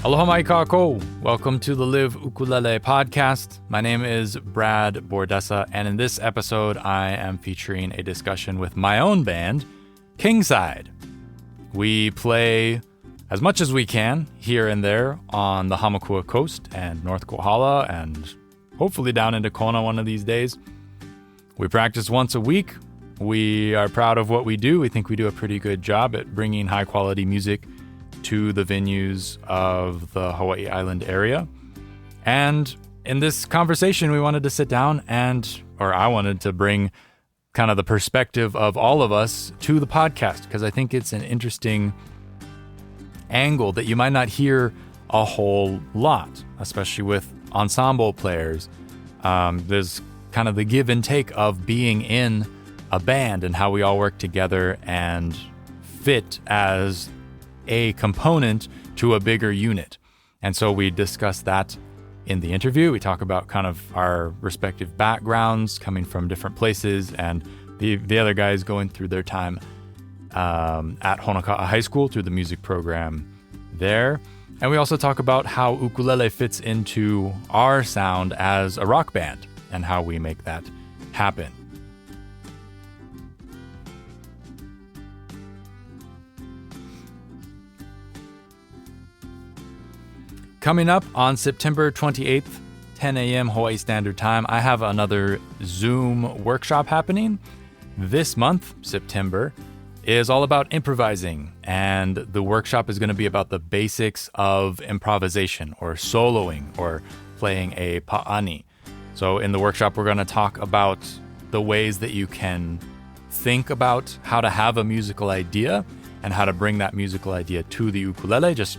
Aloha mai kako. Welcome to the Live Ukulele podcast. My name is Brad Bordessa, and in this episode, I am featuring a discussion with my own band, Kingside. We play as much as we can here and there on the Hamakua coast and North Kohala and hopefully down into Kona one of these days. We practice once a week. We are proud of what we do. We think we do a pretty good job at bringing high quality music to the venues of the Hawaii Island area. And in this conversation, we wanted to sit down I wanted to bring kind of the perspective of all of us to the podcast, because I think it's an interesting angle that you might not hear a whole lot, especially with ensemble players. There's kind of the give and take of being in a band and how we all work together and fit as a component to a bigger unit. And so we discuss that in the interview. We talk about kind of our respective backgrounds coming from different places and the other guys going through their time at Honoka'a High School through the music program there. And we also talk about how ukulele fits into our sound as a rock band and how we make that happen. Coming up on September 28th, 10 a.m. Hawaii Standard Time, I have another Zoom workshop happening. This month, September, is all about improvising, and the workshop is going to be about the basics of improvisation or soloing or playing a pa'ani. So in the workshop, we're going to talk about the ways that you can think about how to have a musical idea and how to bring that musical idea to the ukulele, just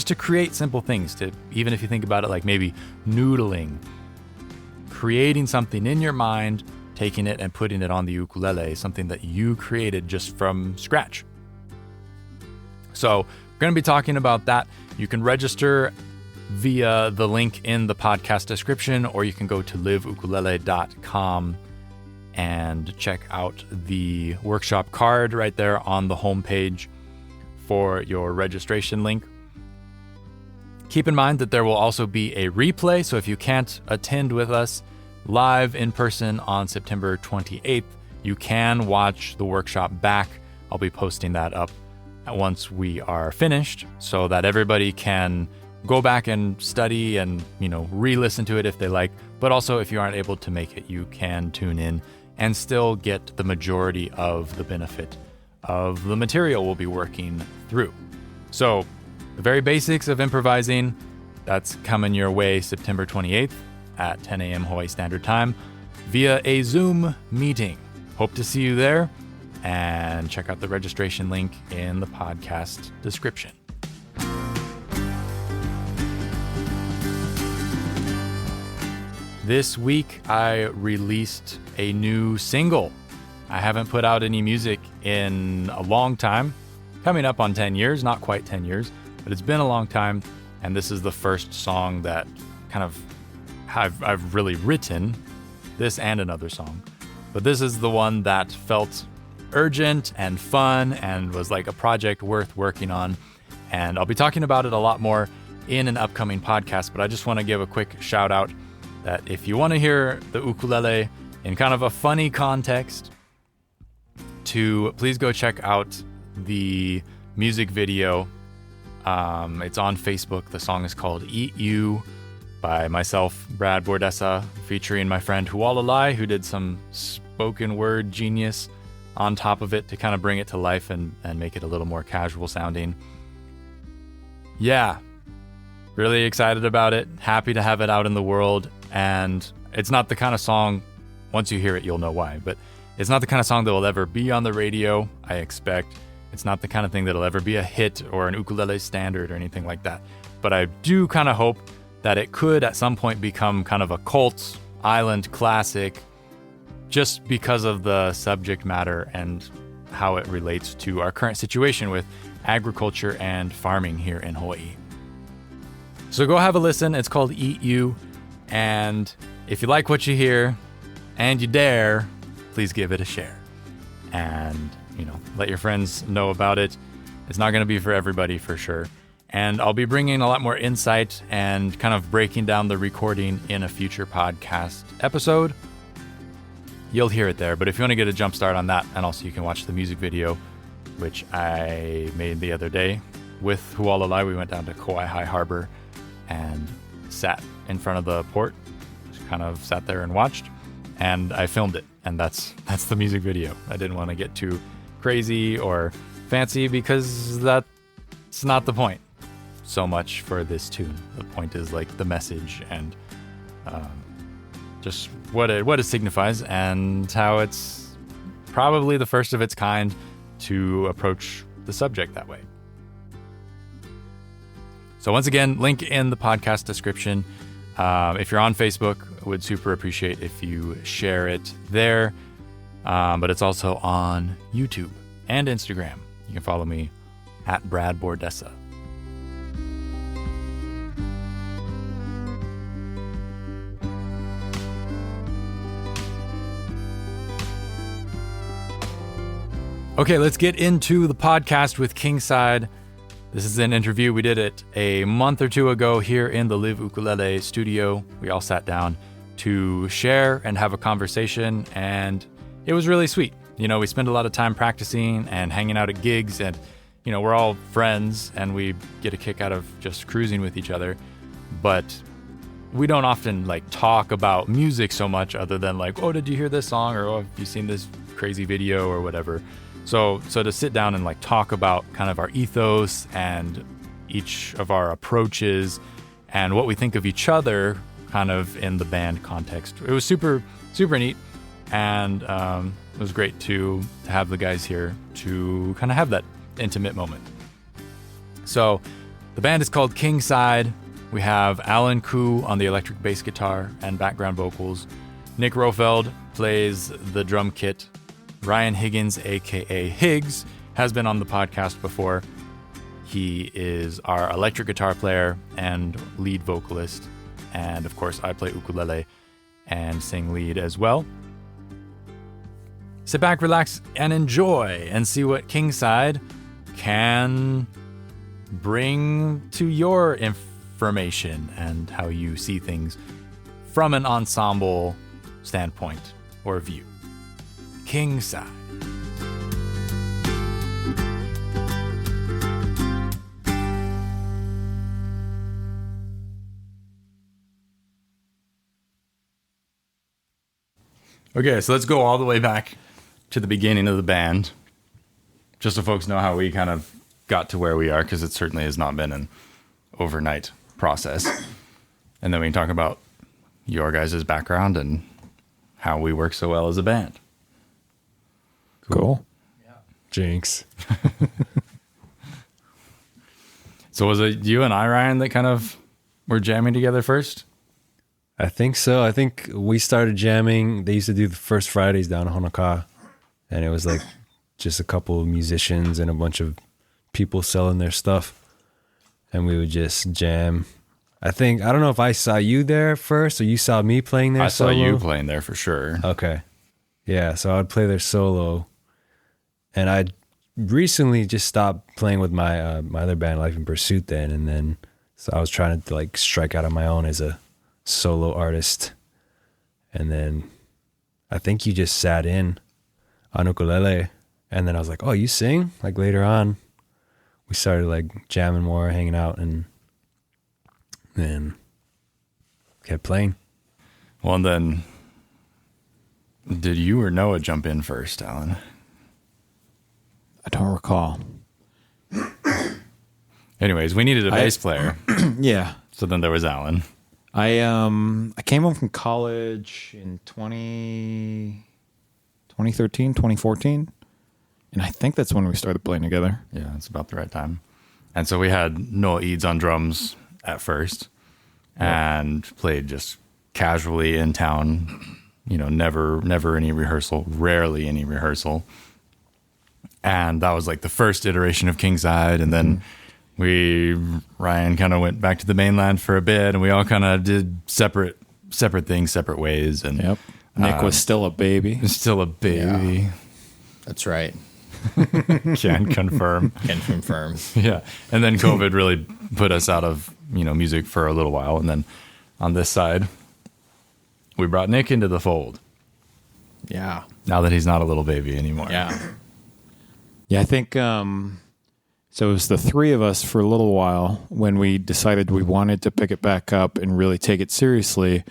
to create simple things, to even if you think about it like maybe noodling, creating something in your mind, taking it and putting it on the ukulele, something that you created just from scratch. So we're going to be talking about that. You can register via the link in the podcast description, or you can go to liveukulele.com and check out the workshop card right there on the homepage for your registration link. Keep in mind that there will also be a replay, so if you can't attend with us live in person on September 28th, you can watch the workshop back. I'll be posting that up once we are finished so that everybody can go back and study and, re-listen to it if they like. But also, if you aren't able to make it, you can tune in and still get the majority of the benefit of the material we'll be working through. So, the very basics of improvising, that's coming your way September 28th at 10 a.m. Hawaii Standard Time via a Zoom meeting. Hope to see you there, and check out the registration link in the podcast description. This week, I released a new single. I haven't put out any music in a long time, coming up on 10 years, not quite 10 years. But it's been a long time, and this is the first song that kind of I've really written, this and another song. But this is the one that felt urgent and fun and was like a project worth working on. And I'll be talking about it a lot more in an upcoming podcast, but I just want to give a quick shout out that if you want to hear the ukulele in kind of a funny context, to please go check out the music video. It's on Facebook. The song is called Eat You by myself, Brad Bordessa, featuring my friend Hualalai, who did some spoken word genius on top of it to kind of bring it to life and make it a little more casual sounding. Yeah, really excited about it. Happy to have it out in the world. And it's not the kind of song, once you hear it, you'll know why, but it's not the kind of song that will ever be on the radio, I expect. It's not the kind of thing that'll ever be a hit or an ukulele standard or anything like that. But I do kind of hope that it could at some point become kind of a cult island classic, just because of the subject matter and how it relates to our current situation with agriculture and farming here in Hawaii. So go have a listen. It's called Eat You. And if you like what you hear and you dare, please give it a share. And let your friends know about it. It's not going to be for everybody for sure. And I'll be bringing a lot more insight and kind of breaking down the recording in a future podcast episode. You'll hear it there, but if you want to get a jump start on that, and also you can watch the music video, which I made the other day with Hualalai. We went down to Kauai High Harbor and sat in front of the port, just kind of sat there and watched, and I filmed it, and that's the music video. I didn't want to get too crazy or fancy because that's not the point so much for this tune. The point is like the message and just what it signifies and how it's probably the first of its kind to approach the subject that way. So once again, link in the podcast description. If you're on Facebook, I would super appreciate if you share it there. But it's also on YouTube and Instagram. You can follow me at Brad Bordessa. Okay, let's get into the podcast with Kingside. This is an interview. We did it a month or two ago here in the Live Ukulele studio. We all sat down to share and have a conversation, and it was really sweet. You know, we spend a lot of time practicing and hanging out at gigs, and, you know, we're all friends, and we get a kick out of just cruising with each other. But we don't often, like, talk about music so much other than, like, oh, did you hear this song? Or, oh, have you seen this crazy video or whatever? So to sit down and like talk about kind of our ethos and each of our approaches and what we think of each other kind of in the band context, it was super, super neat. And it was great to have the guys here to kind of have that intimate moment. So the band is called Kingside. We have Alan Koo on the electric bass guitar and background vocals. Nick Rohfeld plays the drum kit. Ryan Higgins, aka Higgs, has been on the podcast before. He is our electric guitar player and lead vocalist. And of course, I play ukulele and sing lead as well. Sit back, relax, and enjoy, and see what Kingside can bring to your information and how you see things from an ensemble standpoint or view. Kingside. Okay, so let's go all the way back to the beginning of the band, just so folks know how we kind of got to where we are, because it certainly has not been an overnight process. And then we can talk about your guys' background and how we work so well as a band. Cool. Yeah. Jinx. So was it you and I, Ryan, that kind of were jamming together first? I think so. I think we started jamming. They used to do the first Fridays down in Honokaa, and it was like just a couple of musicians and a bunch of people selling their stuff, and we would just jam. I don't know if I saw you there first or you saw me playing there. I saw you playing there for sure. Okay. Yeah, so I would play their solo. And I recently just stopped playing with my my other band, Life in Pursuit, then, and then so I was trying to like strike out on my own as a solo artist. And then I think you just sat in on ukulele, and then I was like, "Oh, you sing?" Like later on, we started like jamming more, hanging out, and then kept playing. Well, and then did you or Noah jump in first, Alan? I don't recall. Anyways, we needed a bass player. Yeah. So then there was Alan. I came home from college in 2013, 2014. And I think that's when we started playing together. Yeah, it's about the right time. And so we had Noah Eads on drums at first and played just casually in town, you know, never any rehearsal, rarely any rehearsal. And that was like the first iteration of Kingside. And then Ryan kind of went back to the mainland for a bit, and we all kind of did separate things, separate ways. And Nick was still a baby. Still a baby. Yeah. That's right. Can confirm. Can confirm. Yeah. And then COVID really put us out of, music for a little while. And then on this side, we brought Nick into the fold. Yeah. Now that he's not a little baby anymore. Yeah. Yeah, I think so. It was the three of us for a little while when we decided we wanted to pick it back up and really take it seriously.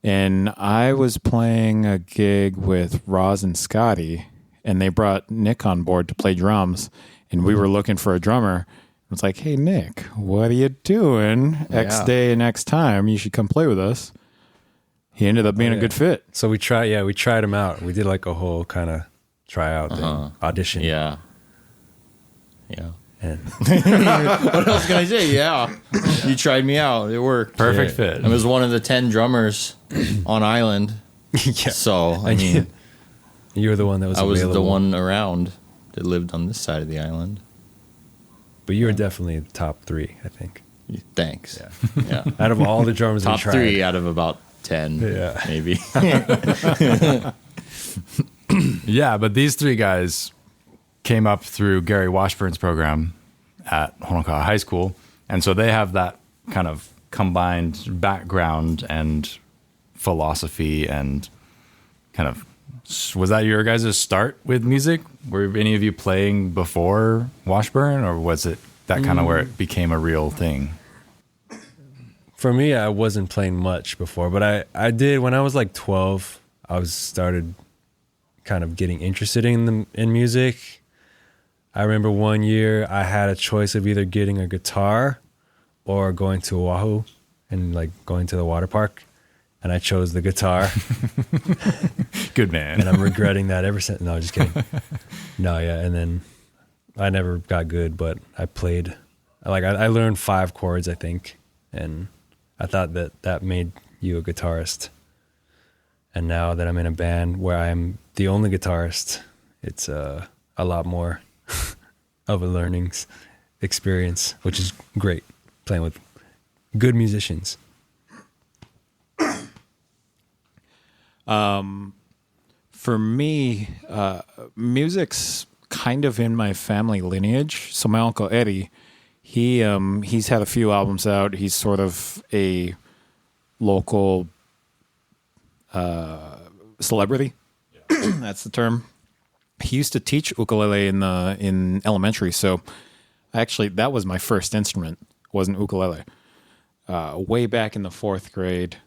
And I was playing a gig with Roz and Scotty, and they brought Nick on board to play drums. And we were looking for a drummer. It was like, hey, Nick, what are you doing? X day and X time. You should come play with us. He ended up being a good fit. So we tried him out. We did like a whole kind of tryout thing, audition. Yeah. And What else can I say? Yeah. You tried me out. It worked. Perfect fit. I was one of the 10 drummers on island. yeah, So, I mean, you were the one that was I was available. the one around that lived on this side of the island. But you were definitely the top 3, I think. Thanks. Yeah. Out of all the drummers Top we tried. 3 out of about 10, maybe. Yeah, but these 3 guys came up through Gary Washburn's program at Honoka'a High School. And so they have that kind of combined background and philosophy and kind of, was that your guys' start with music? Were any of you playing before Washburn, or was it that kind of where it became a real thing? For me, I wasn't playing much before, but I did when I was like 12. I started kind of getting interested in music. I remember one year I had a choice of either getting a guitar or going to Oahu and like going to the water park, and I chose the guitar. Good man. And I'm regretting that ever since. No, just kidding. No, yeah, and then I never got good, but I played. I learned 5 chords, I think, and I thought that made you a guitarist. And now that I'm in a band where I'm the only guitarist, it's a lot more of a learning experience, which is great, playing with good musicians. For me, music's kind of in my family lineage. So my uncle Eddie, he's had a few albums out. He's sort of a local celebrity. That's the term. He used to teach ukulele in elementary, so actually that was my first instrument. Was an ukulele. Way back in the 4th grade.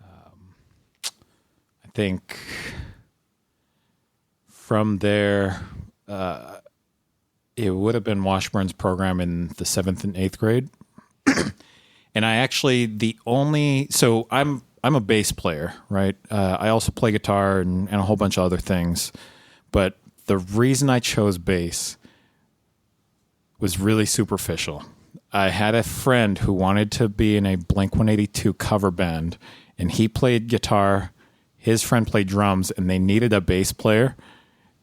I think from there, it would have been Washburn's program in the 7th and 8th grade. And I actually so I'm a bass player, right? I also play guitar and a whole bunch of other things. But the reason I chose bass was really superficial. I had a friend who wanted to be in a Blink-182 cover band, and he played guitar. His friend played drums, and they needed a bass player.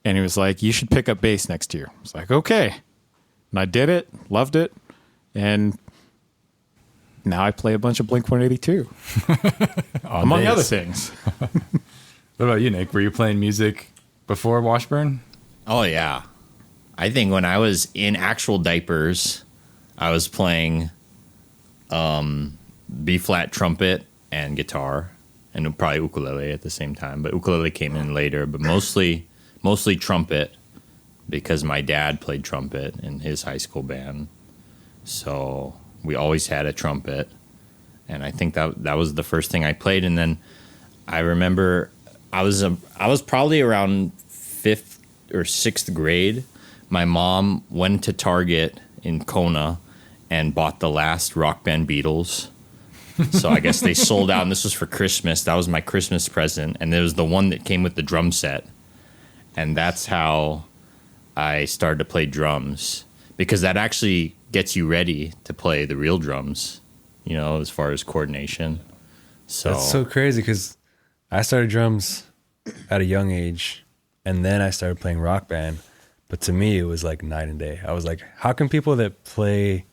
And he was like, you should pick up bass next year. I was like, okay. And I did it, loved it, and now I play a bunch of Blink-182, among other things. What about you, Nick? Were you playing music before Washburn? Oh, yeah. I think when I was in actual diapers, I was playing B-flat trumpet and guitar, and probably ukulele at the same time. But ukulele came in later, but mostly trumpet, because my dad played trumpet in his high school band. So we always had a trumpet, and I think that was the first thing I played. And then I remember I was probably around 5th or 6th grade. My mom went to Target in Kona and bought the last Rock Band Beatles. So I guess they sold out, and this was for Christmas. That was my Christmas present, and it was the one that came with the drum set. And that's how I started to play drums, because that actually gets you ready to play the real drums, as far as coordination. So That's so crazy, because I started drums at a young age, and then I started playing Rock Band. But to me, it was like night and day. I was like, how can people that play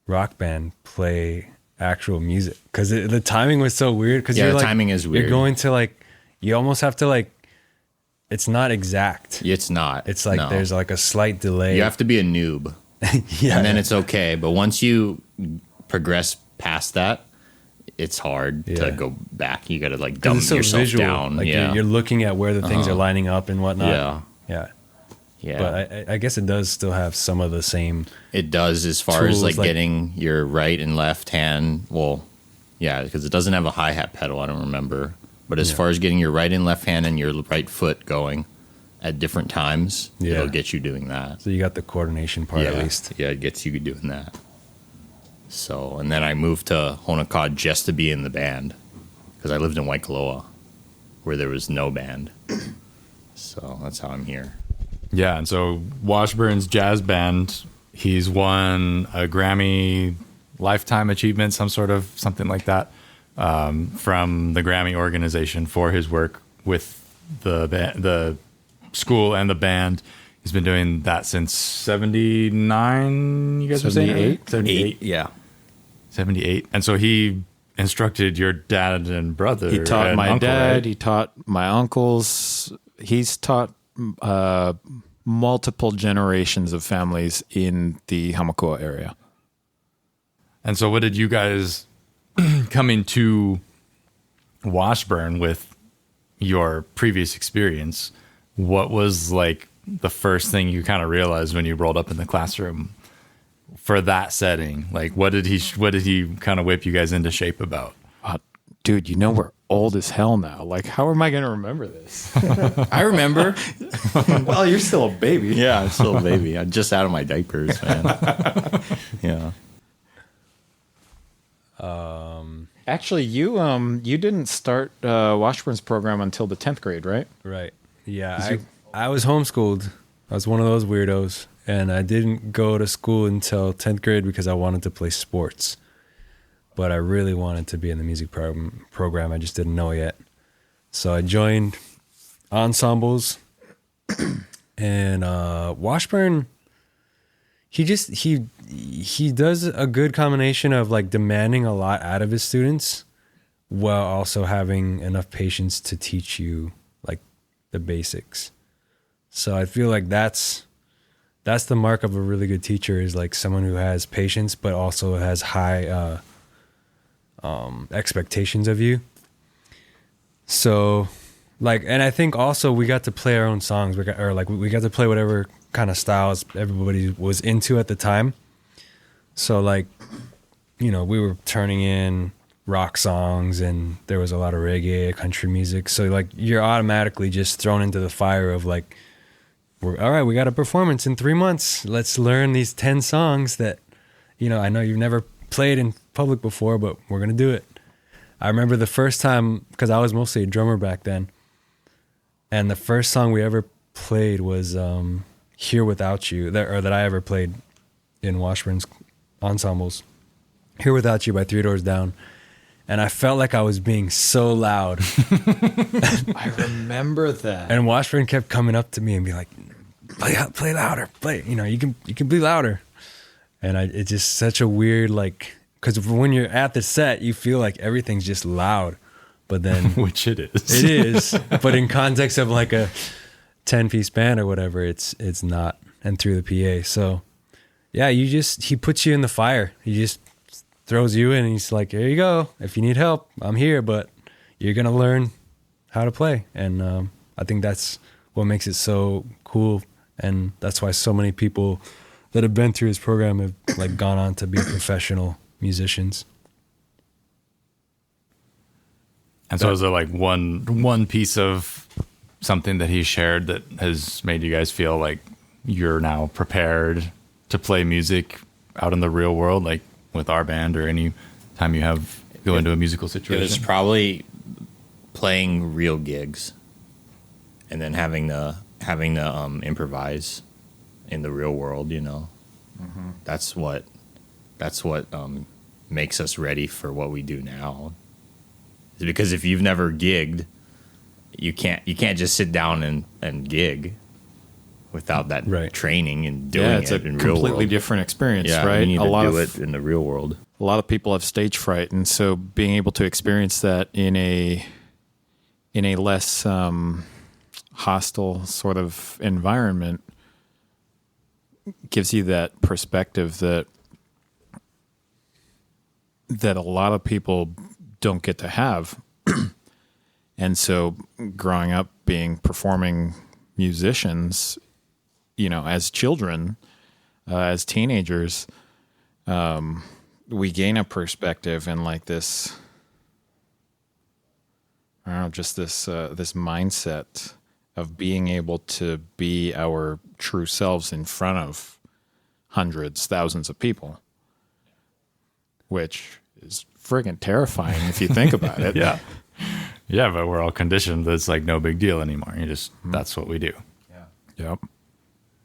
Rock Band play actual music? Because the timing was so weird. Because the timing is weird. You're going to you almost have to it's not exact. It's not. It's like no. there's like a slight delay. You have to be a noob, Yeah. and then it's okay. But once you progress past that, it's hard Yeah. to go back. You got to like dumb it's so yourself visual. down. Like yeah, you're looking at where the things are lining up and whatnot. yeah, Yeah. yeah. But I guess it does still have some of the same. It does as far as tools, like getting your right and left hand. Well, yeah, because it doesn't have a hi-hat pedal. I don't remember. But as far as getting your right and left hand and your right foot going at different times, it'll get you doing that. So you got the coordination part at least. Yeah, it gets you doing that. So, and then I moved to Honokad just to be in the band because I lived in Waikoloa where there was no band. So that's how I'm here. Yeah, and so Washburn's jazz band, he's won a Grammy Lifetime Achievement, something like that, from the Grammy organization for his work with the school and the band. He's been doing that since 79, you guys were saying? 78? 78. Yeah. 78. And so he instructed your dad and brother. He taught and my uncle, dad. right? He taught my uncles. He's taught multiple generations of families in the Hamakua area. And so what did you guys coming to Washburn with your previous experience, what was like the first thing you kind of realized when you rolled up in the classroom for that setting? Like what did he kind of whip you guys into shape about? Dude, we're old as hell now. Like, how am I going to remember this? I remember. Well, you're still a baby. Yeah, I'm still a baby. I'm just out of my diapers, man. Yeah. Actually, you didn't start Washburn's program until the 10th grade, right? Right. Yeah. I was homeschooled. I was one of those weirdos. And I didn't go to school until 10th grade because I wanted to play sports. But I really wanted to be in the music program. I just didn't know yet. So I joined ensembles. And Washburn, he does a good combination of like demanding a lot out of his students while also having enough patience to teach you like the basics. So I feel like that's the mark of a really good teacher, is like someone who has patience but also has high expectations of you. So like, and I think also we got to play our own songs. We got to play whatever kind of styles everybody was into at the time. So like, we were turning in rock songs and there was a lot of reggae, country music. So like you're automatically just thrown into the fire of like, all right, we got a performance in 3 months. Let's learn these 10 songs that, I know you've never played in public before, but we're going to do it. I remember the first time, because I was mostly a drummer back then, and the first song we ever played was Here Without You, that I ever played in Washburn's ensembles. Here Without You by Three Doors Down. And I felt like I was being so loud. I remember that. And Washburn kept coming up to me and be like, play louder, play, you can be louder. And it's just such a weird, like, because when you're at the set, you feel like everything's just loud. But then Which it is. It is. But in context of like a 10-piece band or whatever, it's not. And through the PA. So yeah, he puts you in the fire. He just throws you in and he's like, here you go. If you need help, I'm here, but you're going to learn how to play. And I think that's what makes it so cool. And that's why so many people that have been through his program have like gone on to be professional musicians. And so is there like one piece of something that he shared that has made you guys feel like you're now prepared to play music out in the real world, like with our band or any time you go into a musical situation? It was probably playing real gigs and then having to improvise in the real world, Mm-hmm. That's what makes us ready for what we do now. It's because if you've never gigged, you can't just sit down and gig without that training and doing it in real world. It's a completely different experience, right? You need to do it in the real world. A lot of people have stage fright, and so being able to experience that in a less hostile sort of environment gives you that perspective that a lot of people don't get to have. And so growing up being performing musicians, as children, as teenagers, we gain a perspective and like this, I don't know, just this mindset of being able to be our true selves in front of hundreds, thousands of people, which is friggin' terrifying if you think about it. Yeah. Yeah, but we're all conditioned that it's like no big deal anymore. That's what we do. Yep.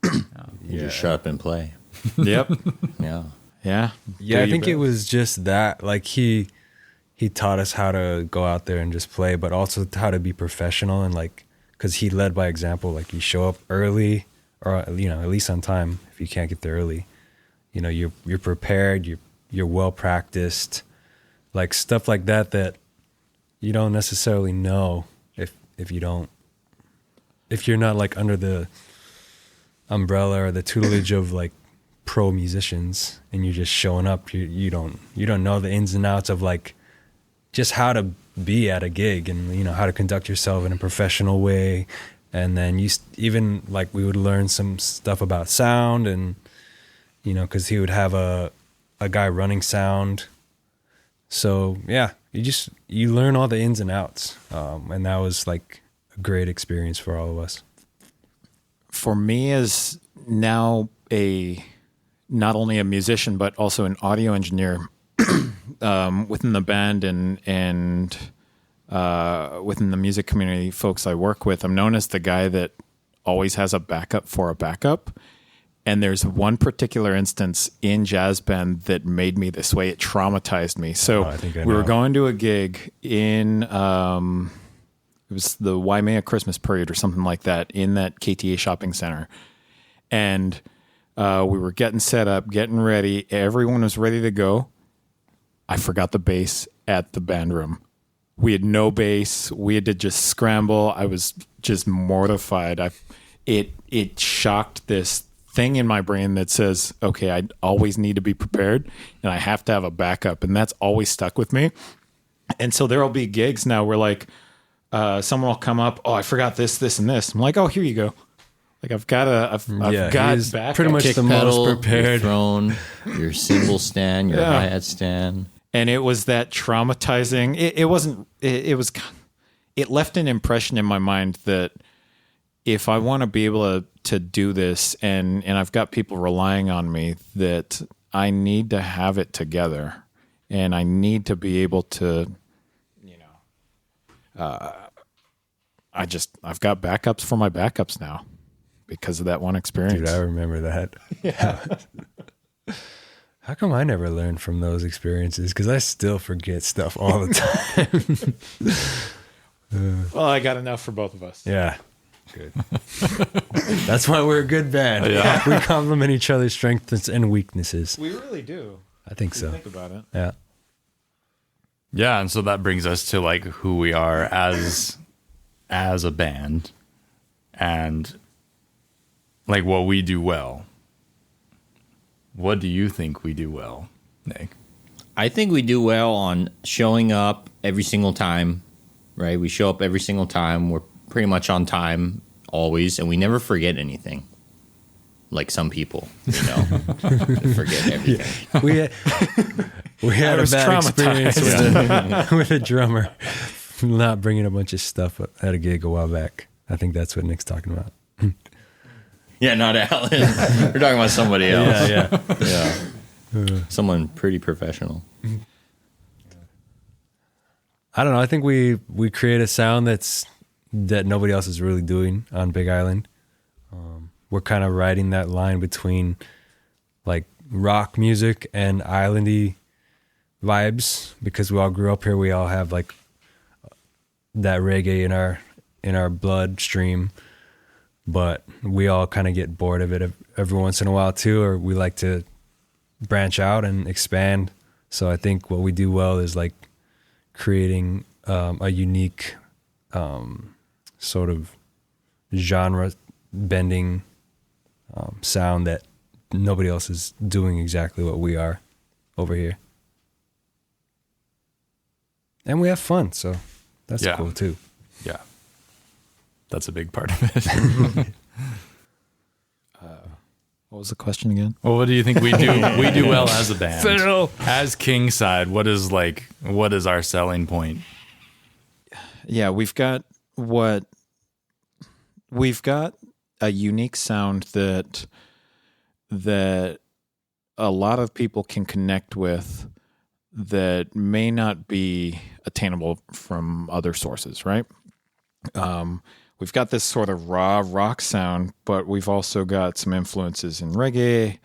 You just shut up and play. Yep. Yeah. Yeah. Yeah, I think it was just that. Like he taught us how to go out there and just play, but also how to be professional and like, because he led by example. Like you show up early, or at least on time. If you can't get there early, you're prepared. You're well practiced. Like stuff like that you don't necessarily know if you're not like under the umbrella or the tutelage of like pro musicians and you're just showing up. You don't know the ins and outs of like just how to be at a gig and how to conduct yourself in a professional way. And then even like we would learn some stuff about sound and because he would have a guy running sound. So yeah, you learn all the ins and outs, and that was like a great experience for all of us. For me, as now not only a musician but also an audio engineer within the band and within the music community folks I work with, I'm known as the guy that always has a backup for a backup. And there's one particular instance in jazz band that made me this way. It traumatized me. So we were going to a gig in, it was the Waimea Christmas Parade or something like that in that KTA shopping center. And we were getting set up, getting ready. Everyone was ready to go. I forgot the bass at the band room. We had no bass. We had to just scramble. I was just mortified. It shocked this thing in my brain that says, okay, I always need to be prepared and I have to have a backup. And that's always stuck with me. And so there'll be gigs now where like someone will come up, oh, I forgot this, this, and this. I'm like, oh, here you go. Like I've got backup. Pretty much Kick the pedal, most prepared. Your throne, your cymbal stand, your hi-hat stand. And it was that traumatizing. It left an impression in my mind that if I want to be able to do this and I've got people relying on me, that I need to have it together and I need to be able to, I've got backups for my backups now because of that one experience. Dude, I remember that. Yeah. How come I never learned from those experiences? Because I still forget stuff all the time. Well, I got enough for both of us. Yeah. Good. That's why we're a good band. Yeah. We complement each other's strengths and weaknesses. We really do. I think so. Think about it. Yeah. Yeah, and so that brings us to like who we are as a band and like what we do well. What do you think we do well, Nick? I think we do well on showing up every single time, right? We show up every single time. We're pretty much on time always, and we never forget anything. Like some people, forget everything. Yeah. We had a bad experience with a drummer not bringing a bunch of stuff at a gig a while back. I think that's what Nick's talking about. Yeah, not Alan. We're talking about somebody else. Yeah. Someone pretty professional. I don't know. I think we create a sound that nobody else is really doing on Big Island. We're kind of riding that line between like rock music and islandy vibes because we all grew up here. We all have like that reggae in our bloodstream, but we all kind of get bored of it every once in a while too, or we like to branch out and expand. So I think what we do well is like creating a unique sort of genre bending sound that nobody else is doing exactly what we are over here. And we have fun, so that's cool too. Yeah. That's a big part of it. What was the question again? Well, what do you think we do? We do well as a band. Phil. As Kingside, what is our selling point? Yeah, we've got a unique sound that a lot of people can connect with that may not be attainable from other sources, right? We've got this sort of raw rock sound, but we've also got some influences in reggae,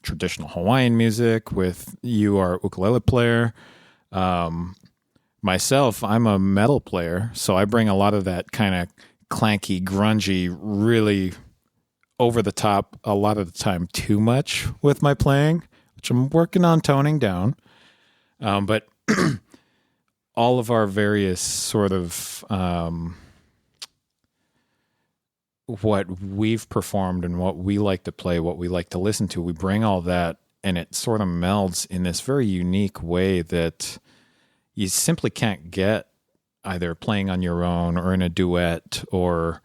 traditional Hawaiian music with you, our ukulele player. Myself, I'm a metal player, so I bring a lot of that kind of clanky, grungy, really over the top, a lot of the time too much with my playing, which I'm working on toning down. But all of our various sort of what we've performed and what we like to play, what we like to listen to, we bring all that and it sort of melds in this very unique way that you simply can't get either playing on your own or in a duet or,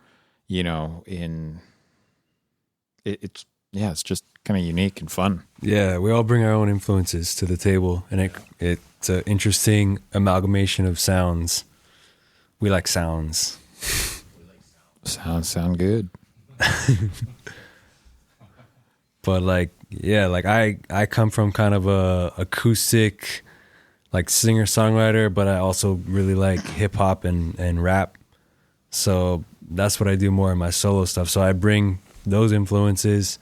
it's just kind of unique and fun. Yeah, we all bring our own influences to the table, and it's an interesting amalgamation of sounds. We like sounds. Sound good. But I come from kind of a acoustic, like singer-songwriter, but I also really like hip-hop and rap. So that's what I do more in my solo stuff. So I bring those influences,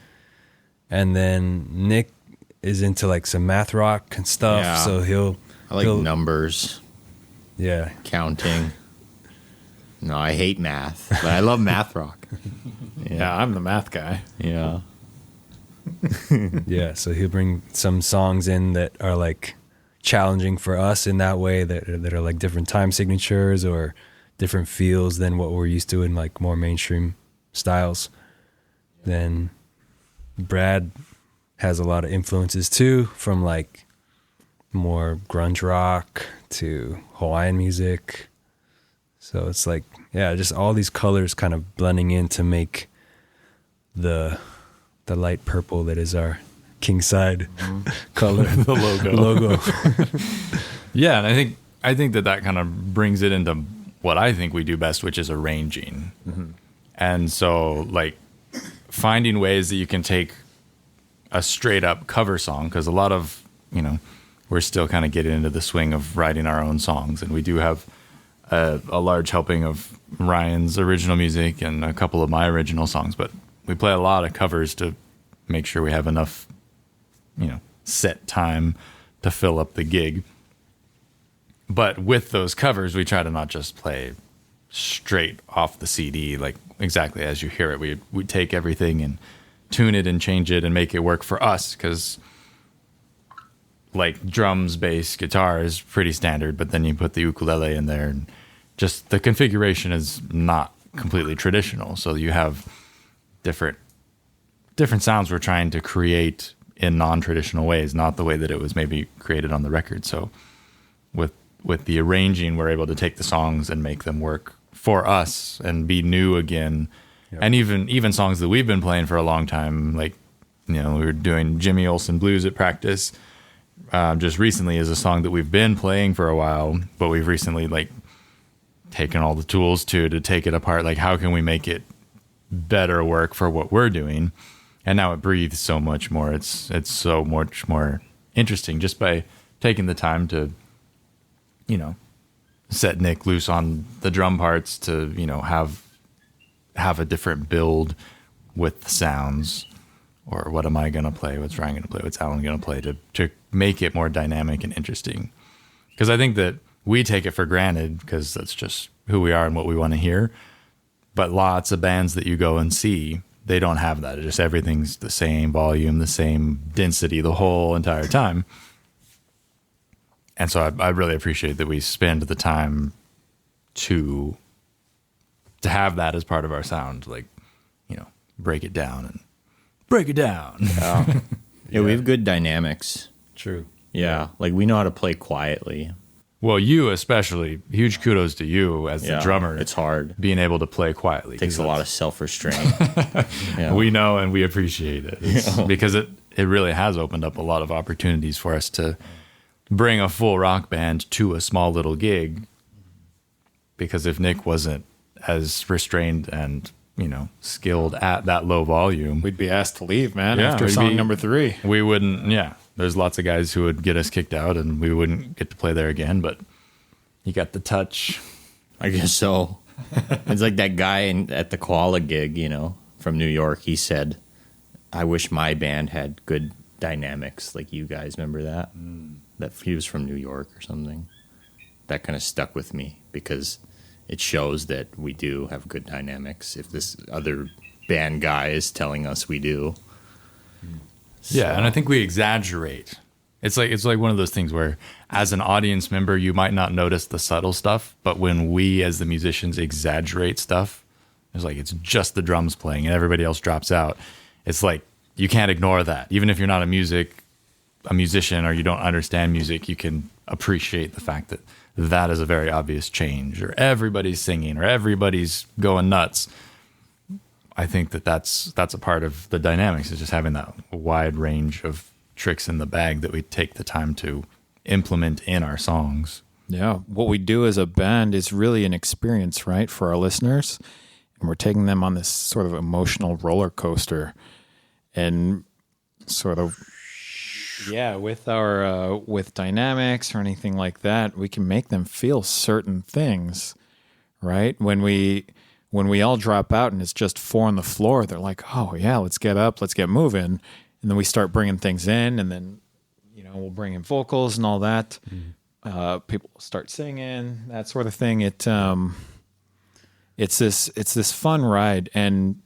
and then Nick is into like some math rock and stuff. Yeah. So I like numbers, yeah, counting. No, I hate math, but I love math rock. Yeah, I'm the math guy. Yeah. yeah. So he'll bring some songs in that are like challenging for us in that way, that are like different time signatures or different feels than what we're used to in like more mainstream styles. Then Brad has a lot of influences too, from like more grunge rock to Hawaiian music. So it's like, yeah, just all these colors kind of blending in to make the light purple that is our Kingside color, The logo. Yeah, and I think that kind of brings it into what I think we do best, which is arranging. Mm-hmm. And so like finding ways that you can take a straight up cover song, because a lot of, we're still kind of getting into the swing of writing our own songs, and we do have a large helping of Ryan's original music and a couple of my original songs, but we play a lot of covers to make sure we have enough, set time to fill up the gig. But with those covers, we try to not just play straight off the CD, like exactly as you hear it. We take everything and tune it and change it and make it work for us, because like drums, bass, guitar is pretty standard, but then you put the ukulele in there and just the configuration is not completely traditional. So you have different sounds we're trying to create in non-traditional ways, not the way that it was maybe created on the record. So with the arranging, we're able to take the songs and make them work for us and be new again. Yep. And even songs that we've been playing for a long time, like, we were doing Jimmy Olsen blues at practice. Just recently is a song that we've been playing for a while, but we've recently like taken all the tools to take it apart. Like, how can we make it better work for what we're doing? And now it breathes so much more. It's so much more interesting just by taking the time to, set Nick loose on the drum parts to, have a different build with the sounds, or what am I going to play? What's Ryan going to play? What's Alan going to play to make it more dynamic and interesting? Because I think that we take it for granted because that's just who we are and what we want to hear. But lots of bands that you go and see, they don't have that. It's just everything's the same volume, the same density the whole entire time. And so I really appreciate that we spend the time to to have that as part of our sound, like, break it down and break it down. Yeah, we have good dynamics. True. Yeah, like we know how to play quietly. Well, you especially, huge kudos to you as the drummer. It's hard. Being able to play quietly. Takes a lot of self-restraint. Yeah. We know and we appreciate it. Because it really has opened up a lot of opportunities for us to bring a full rock band to a small little gig. Because if Nick wasn't as restrained and, skilled at that low volume, We'd be asked to leave, man, Yeah, after we'd song be- number 3. we wouldn't, there's lots of guys who would get us kicked out and we wouldn't get to play there again, but you got the touch. I guess so. It's like that guy at the Koala gig, from New York. He said, I wish my band had good dynamics like you guys. Remember that? That he was from New York or something. That kind of stuck with me because it shows that we do have good dynamics if this other band guy is telling us we do. Yeah, and I think we exaggerate. It's like one of those things where as an audience member you might not notice the subtle stuff, but when we as the musicians exaggerate stuff, it's like it's just the drums playing and everybody else drops out. It's like you can't ignore that. Even if you're not a musician or you don't understand music, you can appreciate the fact that that is a very obvious change, or everybody's singing, or everybody's going nuts. I think that's a part of the dynamics, is just having that wide range of tricks in the bag that we take the time to implement in our songs. Yeah. What we do as a band is really an experience, right, for our listeners. And we're taking them on this sort of emotional roller coaster. And sort of, with our with dynamics or anything like that, we can make them feel certain things, right? When we all drop out and it's just 4 on the floor, they're like, oh yeah, let's get up, let's get moving. And then we start bringing things in, and then, we'll bring in vocals and all that. People start singing, that sort of thing. It's this fun ride. And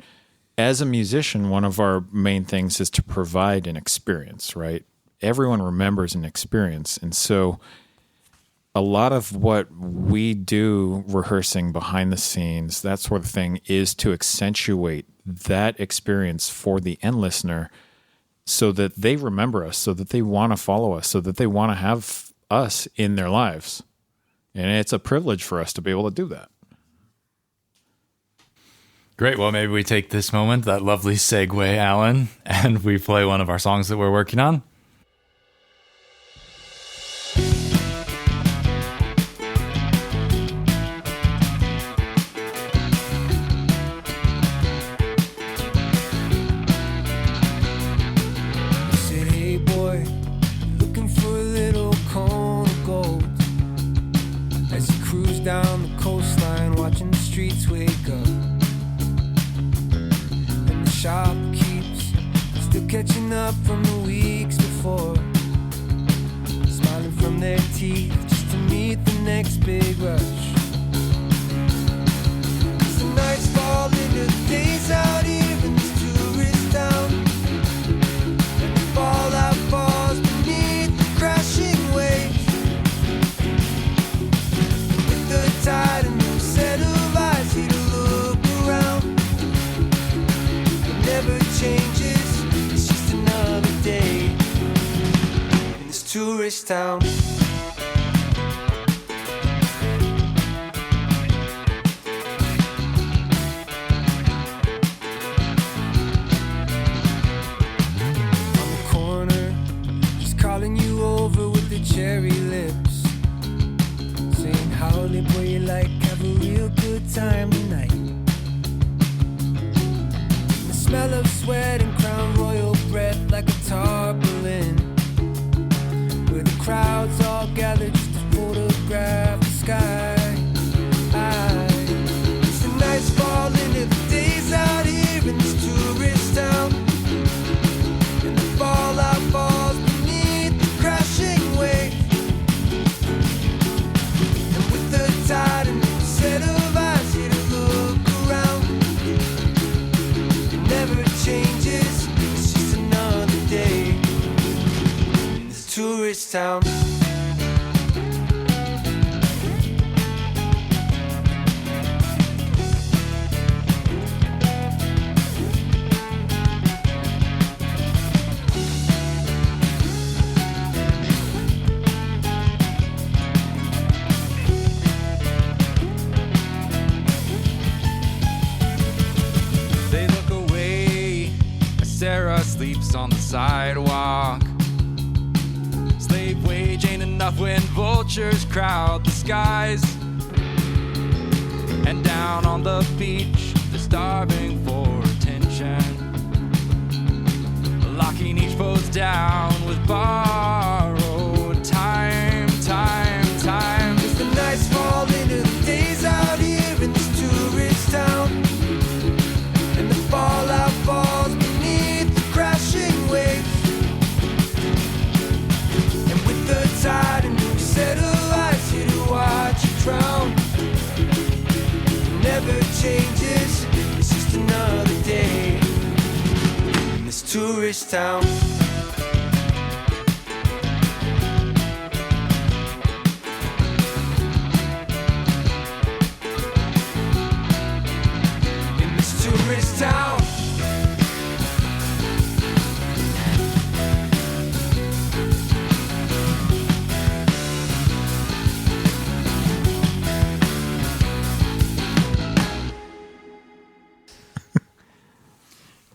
as a musician, one of our main things is to provide an experience, right? Everyone remembers an experience. And so a lot of what we do rehearsing behind the scenes, that sort of thing, is to accentuate that experience for the end listener so that they remember us, so that they want to follow us, so that they want to have us in their lives. And it's a privilege for us to be able to do that. Great. Well, maybe we take this moment, that lovely segue, Alan, and we play one of our songs that we're working on. Down the coastline, watching the streets wake up, and the shopkeepers still catching up from the weeks before, smiling from their teeth just to meet the next big rush. As the nights fall into the days out here in this tourist town, and the fallout falls beneath the crashing waves. Tide and no set of eyes here to look around. It never changes, it's just another day in this tourist town. On the corner, just calling you over with the cherry lips, saying, howdy boy, you like, have a real good time tonight. And the smell of sweat and Crown Royal breath like a tarpaulin, where the crowds all gather just to photograph the sky. As the nights fall into the days out here in this tourist town, and the fallout falls beneath the crashing wave. Tide and a set of eyes here to look around. It never changes, it's just another day in this tourist town. Sarah sleeps on the sidewalk. Slave wage ain't enough when vultures crowd the skies. And down on the beach, they're starving for attention, locking each foe's down with borrowed time. As the nights fall into the days out here in this tourist town, and the fallout falls beneath the crashing waves, and with the tide a new set of eyes here to watch you drown. It never changes, it's just another day in this tourist town. In this tourist town.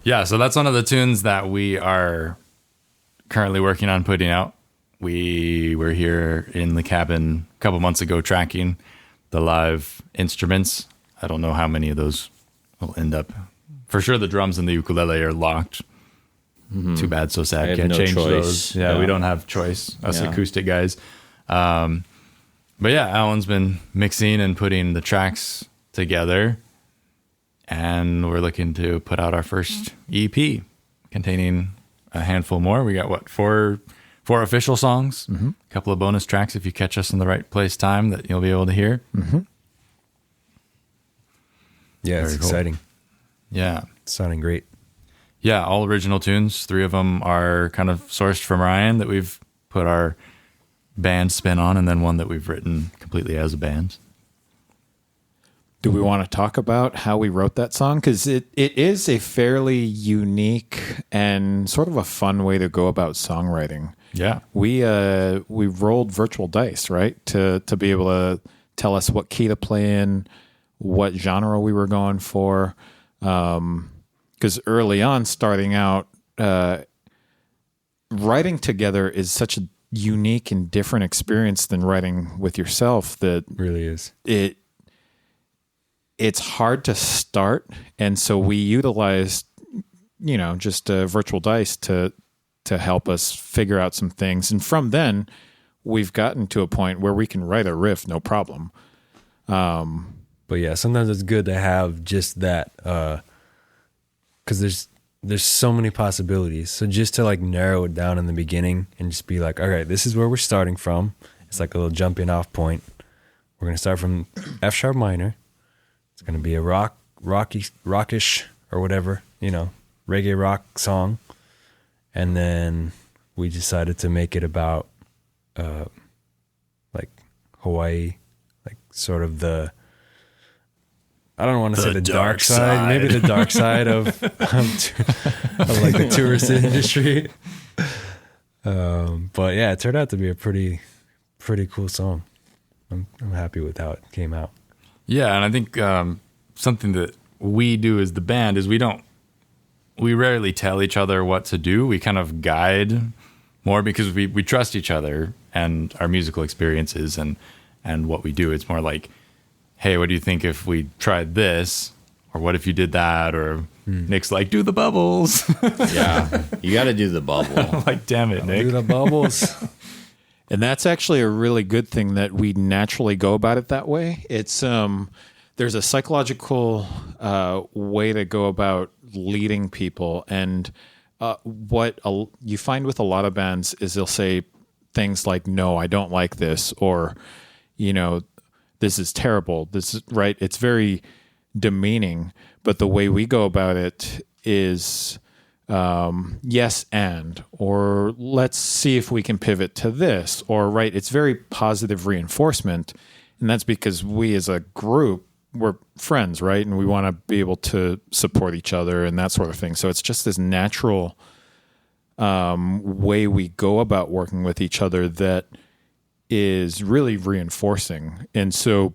Yeah, so that's one of the tunes that we are currently working on putting out. We were here in the cabin a couple months ago tracking the live instruments. I don't know how many of those will end up. For sure, the drums and the ukulele are locked. Too bad, so sad. I have Can't no change choice. those. Yeah, we don't have choice, us Yeah. acoustic guys. But yeah, Alan's been mixing and putting the tracks together. And we're looking to put out our first EP containing a handful more. We got four official songs, a couple of bonus tracks if you catch us in the right place time that you'll be able to hear. Yeah, it's Very cool. exciting. Yeah. It's sounding great. Yeah, all original tunes. 3 of them are kind of sourced from Ryan that we've put our band spin on, and then one that we've written completely as a band. Do we want to talk about how we wrote that song? Because it is a fairly unique and sort of a fun way to go about songwriting. Yeah. We rolled virtual dice, right, to be able to tell us what key to play in, what genre we were going for. Because early on, starting out, writing together is such a unique and different experience than writing with yourself that Really is. it's hard to start. And so we utilized, just virtual dice to help us figure out some things. And from then, we've gotten to a point where we can write a riff, no problem. But yeah, sometimes it's good to have just that, because there's so many possibilities. So just to like narrow it down in the beginning and just be like, all right, this is where we're starting from. It's like a little jumping off point. We're gonna start from F sharp minor. It's gonna be a rockish or whatever, reggae rock song. And then we decided to make it about like Hawaii, like sort of I don't want to say the dark side, maybe the dark side of like the tourist industry. But yeah, it turned out to be a pretty cool song. I'm happy with how it came out. Yeah, and I think something that we do as the band is we rarely tell each other what to do. We kind of guide more because we trust each other and our musical experiences and what we do. It's more like, hey, what do you think if we tried this? Or what if you did that? Or Nick's like, do the bubbles. Yeah, you got to do the bubble. I'm like, damn it, Nick. Do the bubbles. And that's actually a really good thing that we naturally go about it that way. It's there's a psychological way to go about leading people, and what you find with a lot of bands is they'll say things like, "No, I don't like this," or "This is terrible." This is right. It's very demeaning, but the way we go about it is yes and, or let's see if we can pivot to this, or right. It's very positive reinforcement, and that's because we as a group, we're friends, right? And we want to be able to support each other and that sort of thing. So it's just this natural way we go about working with each other that is really reinforcing. And so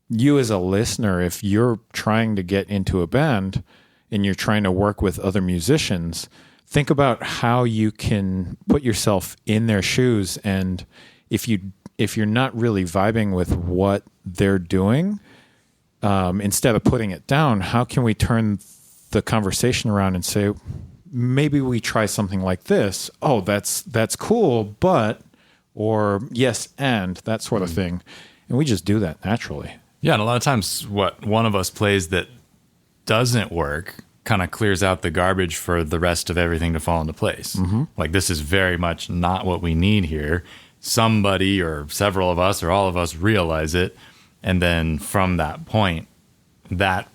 you as a listener, if you're trying to get into a band and you're trying to work with other musicians, think about how you can put yourself in their shoes. And if you're not really vibing with what they're doing, instead of putting it down, how can we turn the conversation around and say, maybe we try something like this? Oh, that's cool, but, or yes, and that sort of thing. And we just do that naturally. Yeah, and a lot of times what one of us plays that doesn't work kind of clears out the garbage for the rest of everything to fall into place. Like, this is very much not what we need here. Somebody or several of us or all of us realize it, and then from that point, that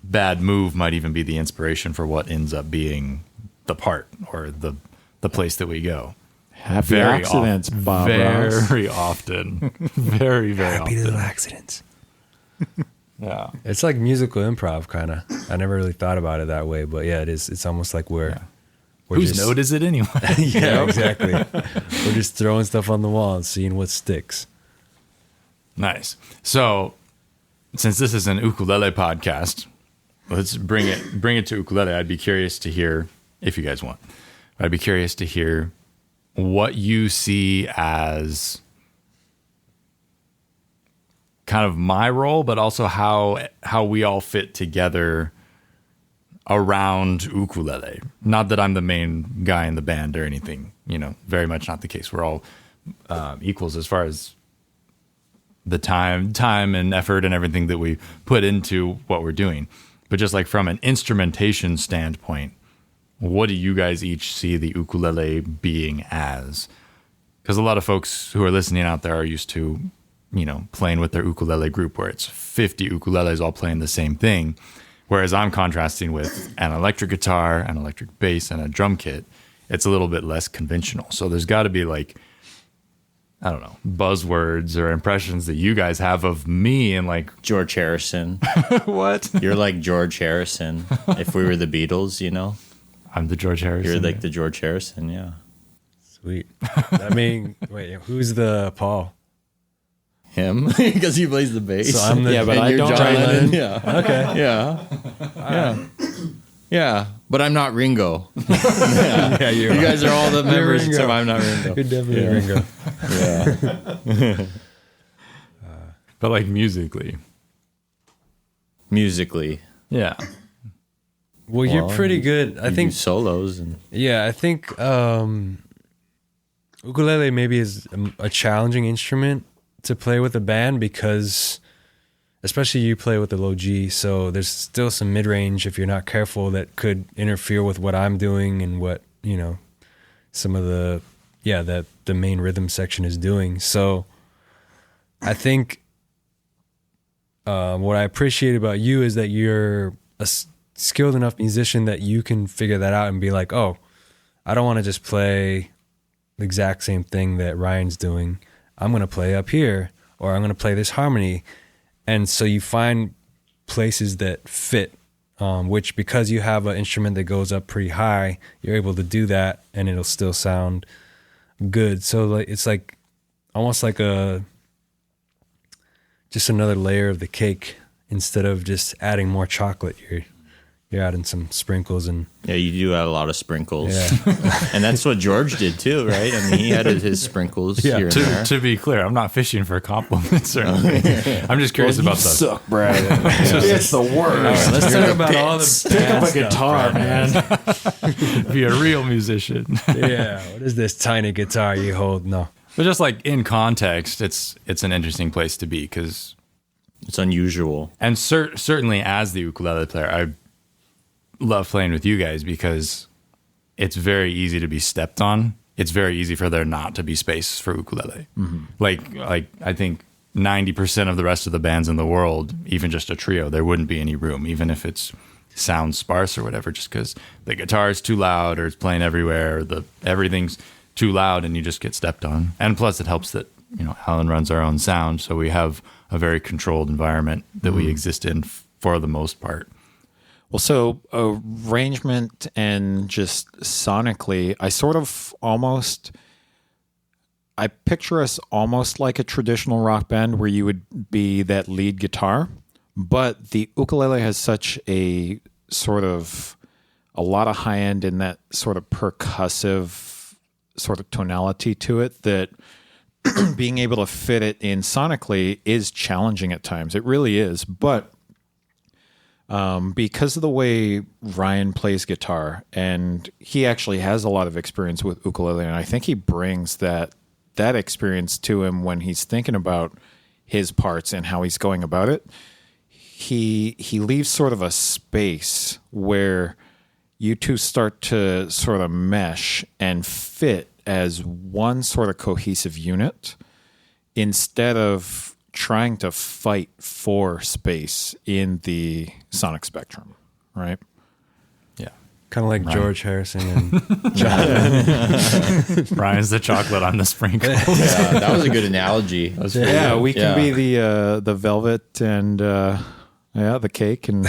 bad move might even be the inspiration for what ends up being the part or the place that we go. Happy accidents, Bob Ross. Very often. Very, very Happy often. little accidents. Yeah. It's like musical improv, kind of. I never really thought about it that way, but yeah, it is. It's almost like we're Whose note is it anyway? Yeah, exactly. We're just throwing stuff on the wall and seeing what sticks. Nice. So, since this is an ukulele podcast, let's bring it to ukulele. I'd be curious to hear, if you guys want, I'd be curious to hear what you see as kind of my role, but also how we all fit together around ukulele. Not that I'm the main guy in the band or anything, very much not the case. We're all equals as far as the time and effort and everything that we put into what we're doing. But just like from an instrumentation standpoint, what do you guys each see the ukulele being as? Because a lot of folks who are listening out there are used to, playing with their ukulele group where it's 50 ukuleles all playing the same thing. Whereas I'm contrasting with an electric guitar, an electric bass, and a drum kit. It's a little bit less conventional. So there's got to be buzzwords or impressions that you guys have of me and George Harrison. what? You're like George Harrison. If we were the Beatles, I'm the George Harrison. You're like the George Harrison, yeah. Sweet. I mean, wait, who's the Paul? Him, because he plays the bass. So I'm the, but and I you're don't. John Lennon. Yeah. Okay. Yeah. But I'm not Ringo. Yeah, you guys are all the members Ringo. except I'm not Ringo. You're definitely Ringo. Yeah. But musically. Musically. Yeah. Well, you're pretty good. I You think do solos and Yeah, I think ukulele maybe is a challenging instrument to play with a band because, especially you play with the low G, so there's still some mid-range if you're not careful that could interfere with what I'm doing and what, some of the main rhythm section is doing. So I think what I appreciate about you is that you're a skilled enough musician that you can figure that out and be like, oh, I don't want to just play the exact same thing that Ryan's doing. I'm going to play up here, or I'm going to play this harmony. And so you find places that fit, which because you have an instrument that goes up pretty high, you're able to do that and it'll still sound good. So it's almost like just another layer of the cake. Instead of just adding more chocolate, you're adding some sprinkles and yeah, you do add a lot of sprinkles. yeah. And that's what George did too, right? I mean, he added his sprinkles here and there. To be clear, I'm not fishing for compliments or anything. I'm just curious about the suck, Brad. It's the worst. All right, let's talk about all the Pick up a bad guitar, stuff, man. be a real musician. Yeah, what is this tiny guitar you hold? No. But just in context, it's an interesting place to be because, It's unusual. and certainly as the ukulele player, I love playing with you guys because it's very easy to be stepped on. It's very easy for there not to be space for ukulele. Mm-hmm. Like I think 90% of the rest of the bands in the world, even just a trio, there wouldn't be any room, even if it's sounds sparse or whatever, just because the guitar is too loud or it's playing everywhere, or everything's too loud and you just get stepped on. And plus it helps that, Alan runs our own sound, so we have a very controlled environment that we exist in for the most part. Well, so arrangement and just sonically, I picture us almost like a traditional rock band where you would be that lead guitar, but the ukulele has such a sort of a lot of high end and that sort of percussive sort of tonality to it that being able to fit it in sonically is challenging at times. It really is. But because of the way Ryan plays guitar, and he actually has a lot of experience with ukulele, and I think he brings that experience to him when he's thinking about his parts and how he's going about it. He leaves sort of a space where you two start to sort of mesh and fit as one sort of cohesive unit instead of trying to fight for space in the sonic spectrum, right? Yeah. Kind of like Right. George Harrison and Brian's the chocolate, I'm the sprinkle. Yeah, that was a good analogy. That was pretty Yeah, good. we can be the velvet and the cake and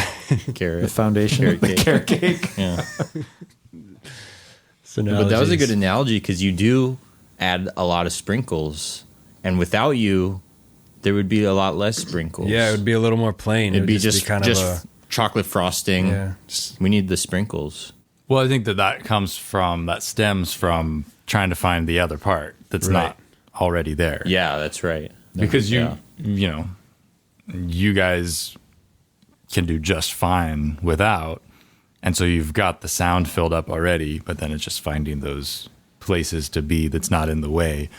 carrot. the foundation, Carrot the cake. carrot cake. Yeah. So But that was a good analogy because you do add a lot of sprinkles, and without you, there would be a lot less sprinkles. Yeah, it would be a little more plain. It'd It be would just kind of a chocolate frosting. yeah. We need the sprinkles. Well, I think that stems from trying to find the other part that's Right. not already there. Yeah, that's right. Because Yeah. you guys can do just fine without, and so you've got the sound filled up already, but then it's just finding those places to be that's not in the way.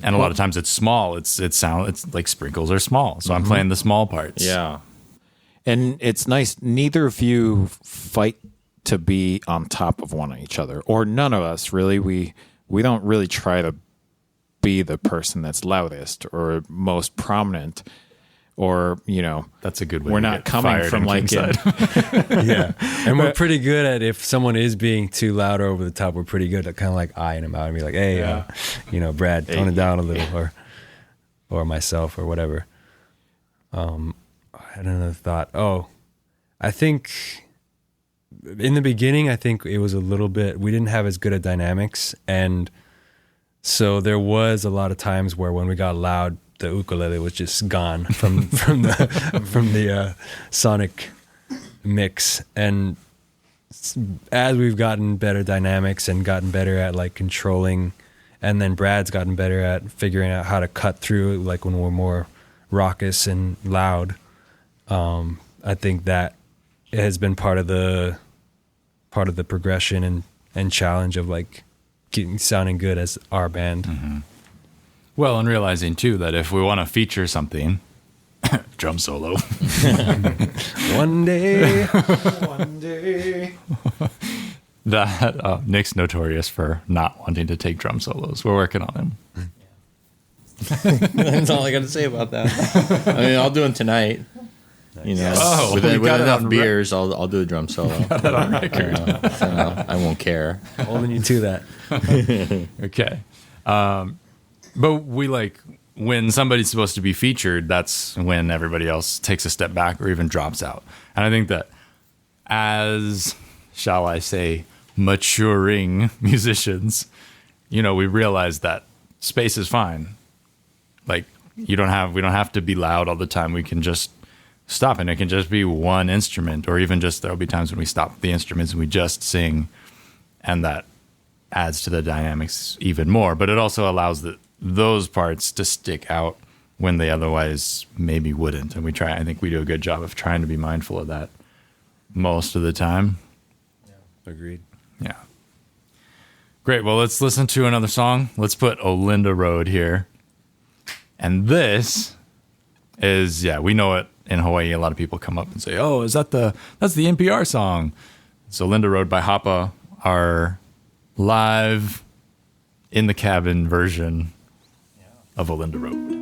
And a lot of times it's small. It's like sprinkles are small, so I'm playing the small parts. Yeah. And it's nice. Neither of you fight to be on top of one of each other, or none of us really. We don't really try to be the person that's loudest or most prominent, or That's a good way. we're to not get coming fired from in like Kingside. yeah. And we're pretty good at if someone is being too loud or over the top, we're pretty good at kind of like eyeing them out and be like, hey, Brad, tone it down a little, or myself or whatever. I had another thought. Oh, I think in the beginning, I think it was a little bit, we didn't have as good at dynamics. And so there was a lot of times where when we got loud, the ukulele was just gone from the sonic mix. And as we've gotten better dynamics and gotten better at like controlling, and then Brad's gotten better at figuring out how to cut through like when we're more raucous and loud. I think that it has been part of the progression and challenge of like sounding good as our band. Mm-hmm. Well, and realizing too that if we want to feature something, drum solo. One day, That Nick's notorious for not wanting to take drum solos. We're working on him. That's all I got to say about that. I mean, I'll do them tonight. Oh, with we got it enough on beers, I'll do a drum solo. on record. So I won't care. holding you to that. Okay. But we like when somebody's supposed to be featured, that's when everybody else takes a step back or even drops out. And I think that as, shall I say, maturing musicians, we realize that space is fine. Like we don't have to be loud all the time. We can just stop, and it can just be one instrument, or even just there'll be times when we stop the instruments and we just sing, and that adds to the dynamics even more. But it also allows those parts to stick out when they otherwise maybe wouldn't. And I think we do a good job of trying to be mindful of that most of the time. Agreed. Yeah. Great. Well, let's listen to another song. Let's put Olinda Road here. And this is, we know it in Hawaii. A lot of people come up and say, oh, that's the NPR song. It's Olinda Road by Hapa, our live in the cabin version of Olinda Road.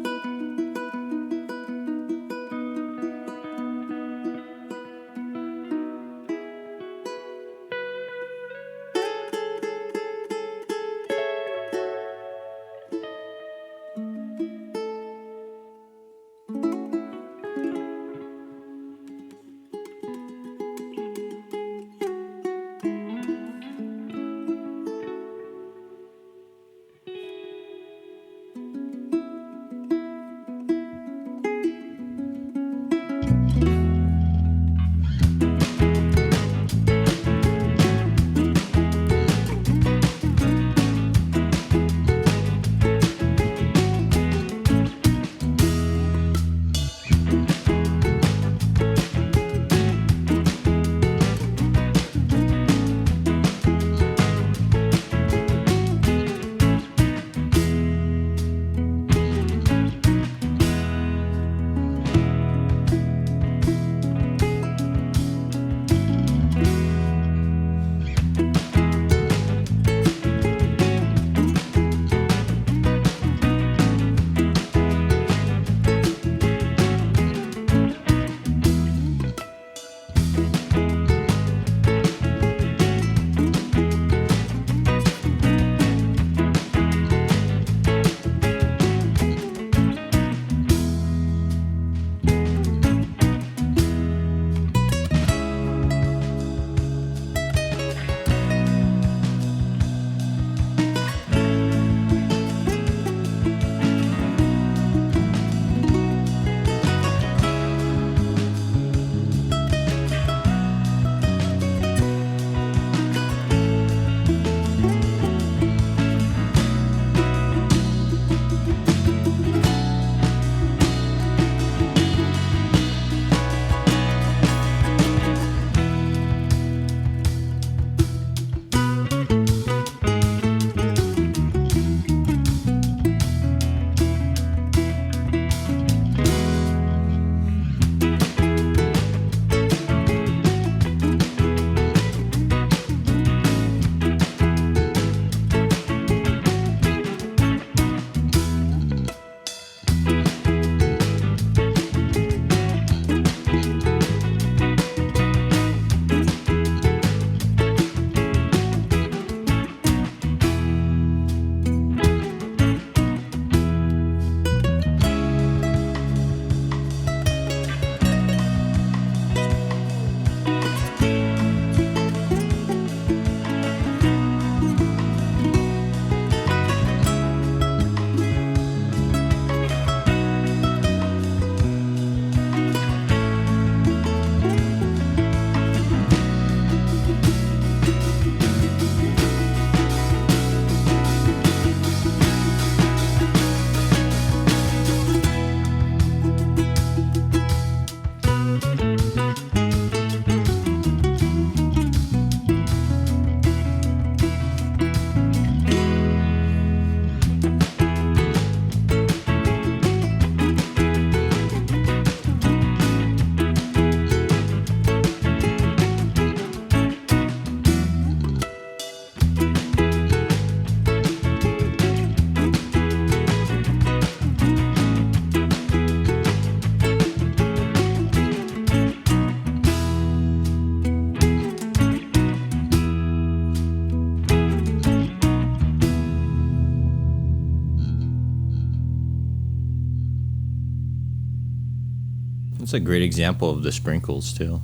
It's a great example of the sprinkles too.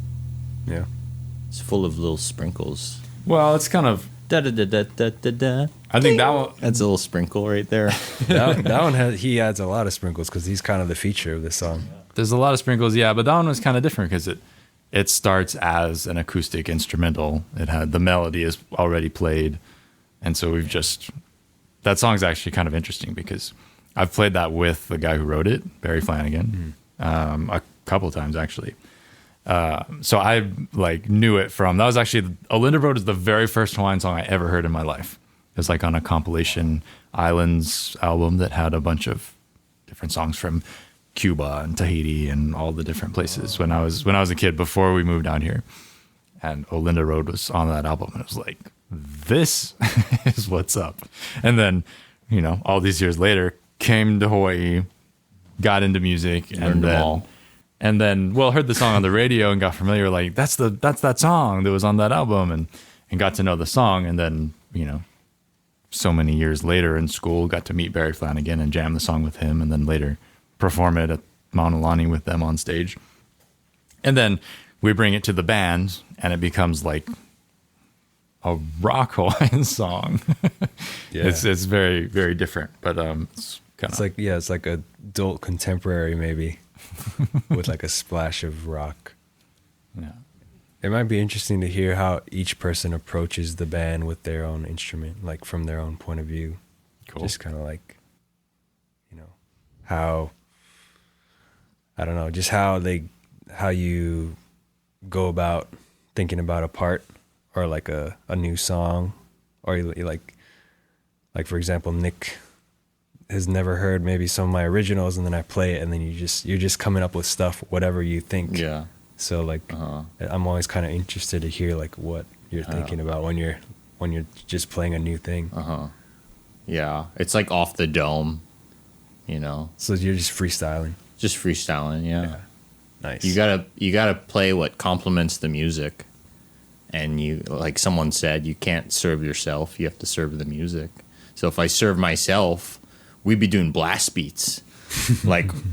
Yeah. It's full of little sprinkles. Well, it's kind of. Da da da da da da da. I think that one. That's a little sprinkle right there. That one he adds a lot of sprinkles because he's kind of the feature of this song. There's a lot of sprinkles, yeah, but that one was kind of different because it starts as an acoustic instrumental. It had the melody is already played, and so that song's actually kind of interesting because I've played that with the guy who wrote it, Barry Flanagan, a couple times actually. So I knew it from that was actually Olinda Road is the very first Hawaiian song I ever heard in my life. It was on a compilation Islands album that had a bunch of different songs from Cuba and Tahiti and all the different places when I was a kid before we moved down here. And Olinda Road was on that album and it was like, this is what's up. And then, all these years later, came to Hawaii, got into music, and then heard the song on the radio and got familiar, that's that song that was on that album and got to know the song. And then, so many years later in school, got to meet Barry Flanagan and jam the song with him, and then later perform it at Mauna Lani with them on stage. And then we bring it to the band, and it becomes like a rock Hawaiian song. Yeah. It's very, very different, but it's kind of it's like adult contemporary maybe with a splash of rock. yeah. It might be interesting to hear how each person approaches the band with their own instrument, from their own point of view. Cool. Just kind of how, I don't know, just how you go about thinking about a part or a new song, or for example, Nick has never heard maybe some of my originals, and then I play it, and then you're just coming up with stuff, whatever you think. Yeah. So I'm always kind of interested to hear what you're thinking about when you're just playing a new thing. Yeah. It's off the dome, So you're just freestyling. Just freestyling, yeah. Nice. You gotta play what complements the music. And you, like someone said, you can't serve yourself, you have to serve the music. So if I serve myself, we'd be doing blast beats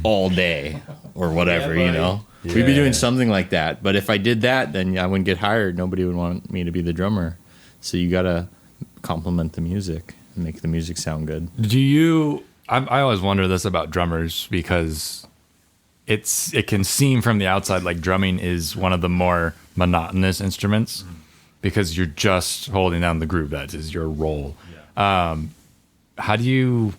all day or whatever, Yeah. We'd be doing something like that. But if I did that, then I wouldn't get hired. Nobody would want me to be the drummer. So you got to complement the music and make the music sound good. I always wonder this about drummers because it can seem from the outside like drumming is one of the more monotonous instruments because you're just holding down the groove. That is your role. Yeah. How do you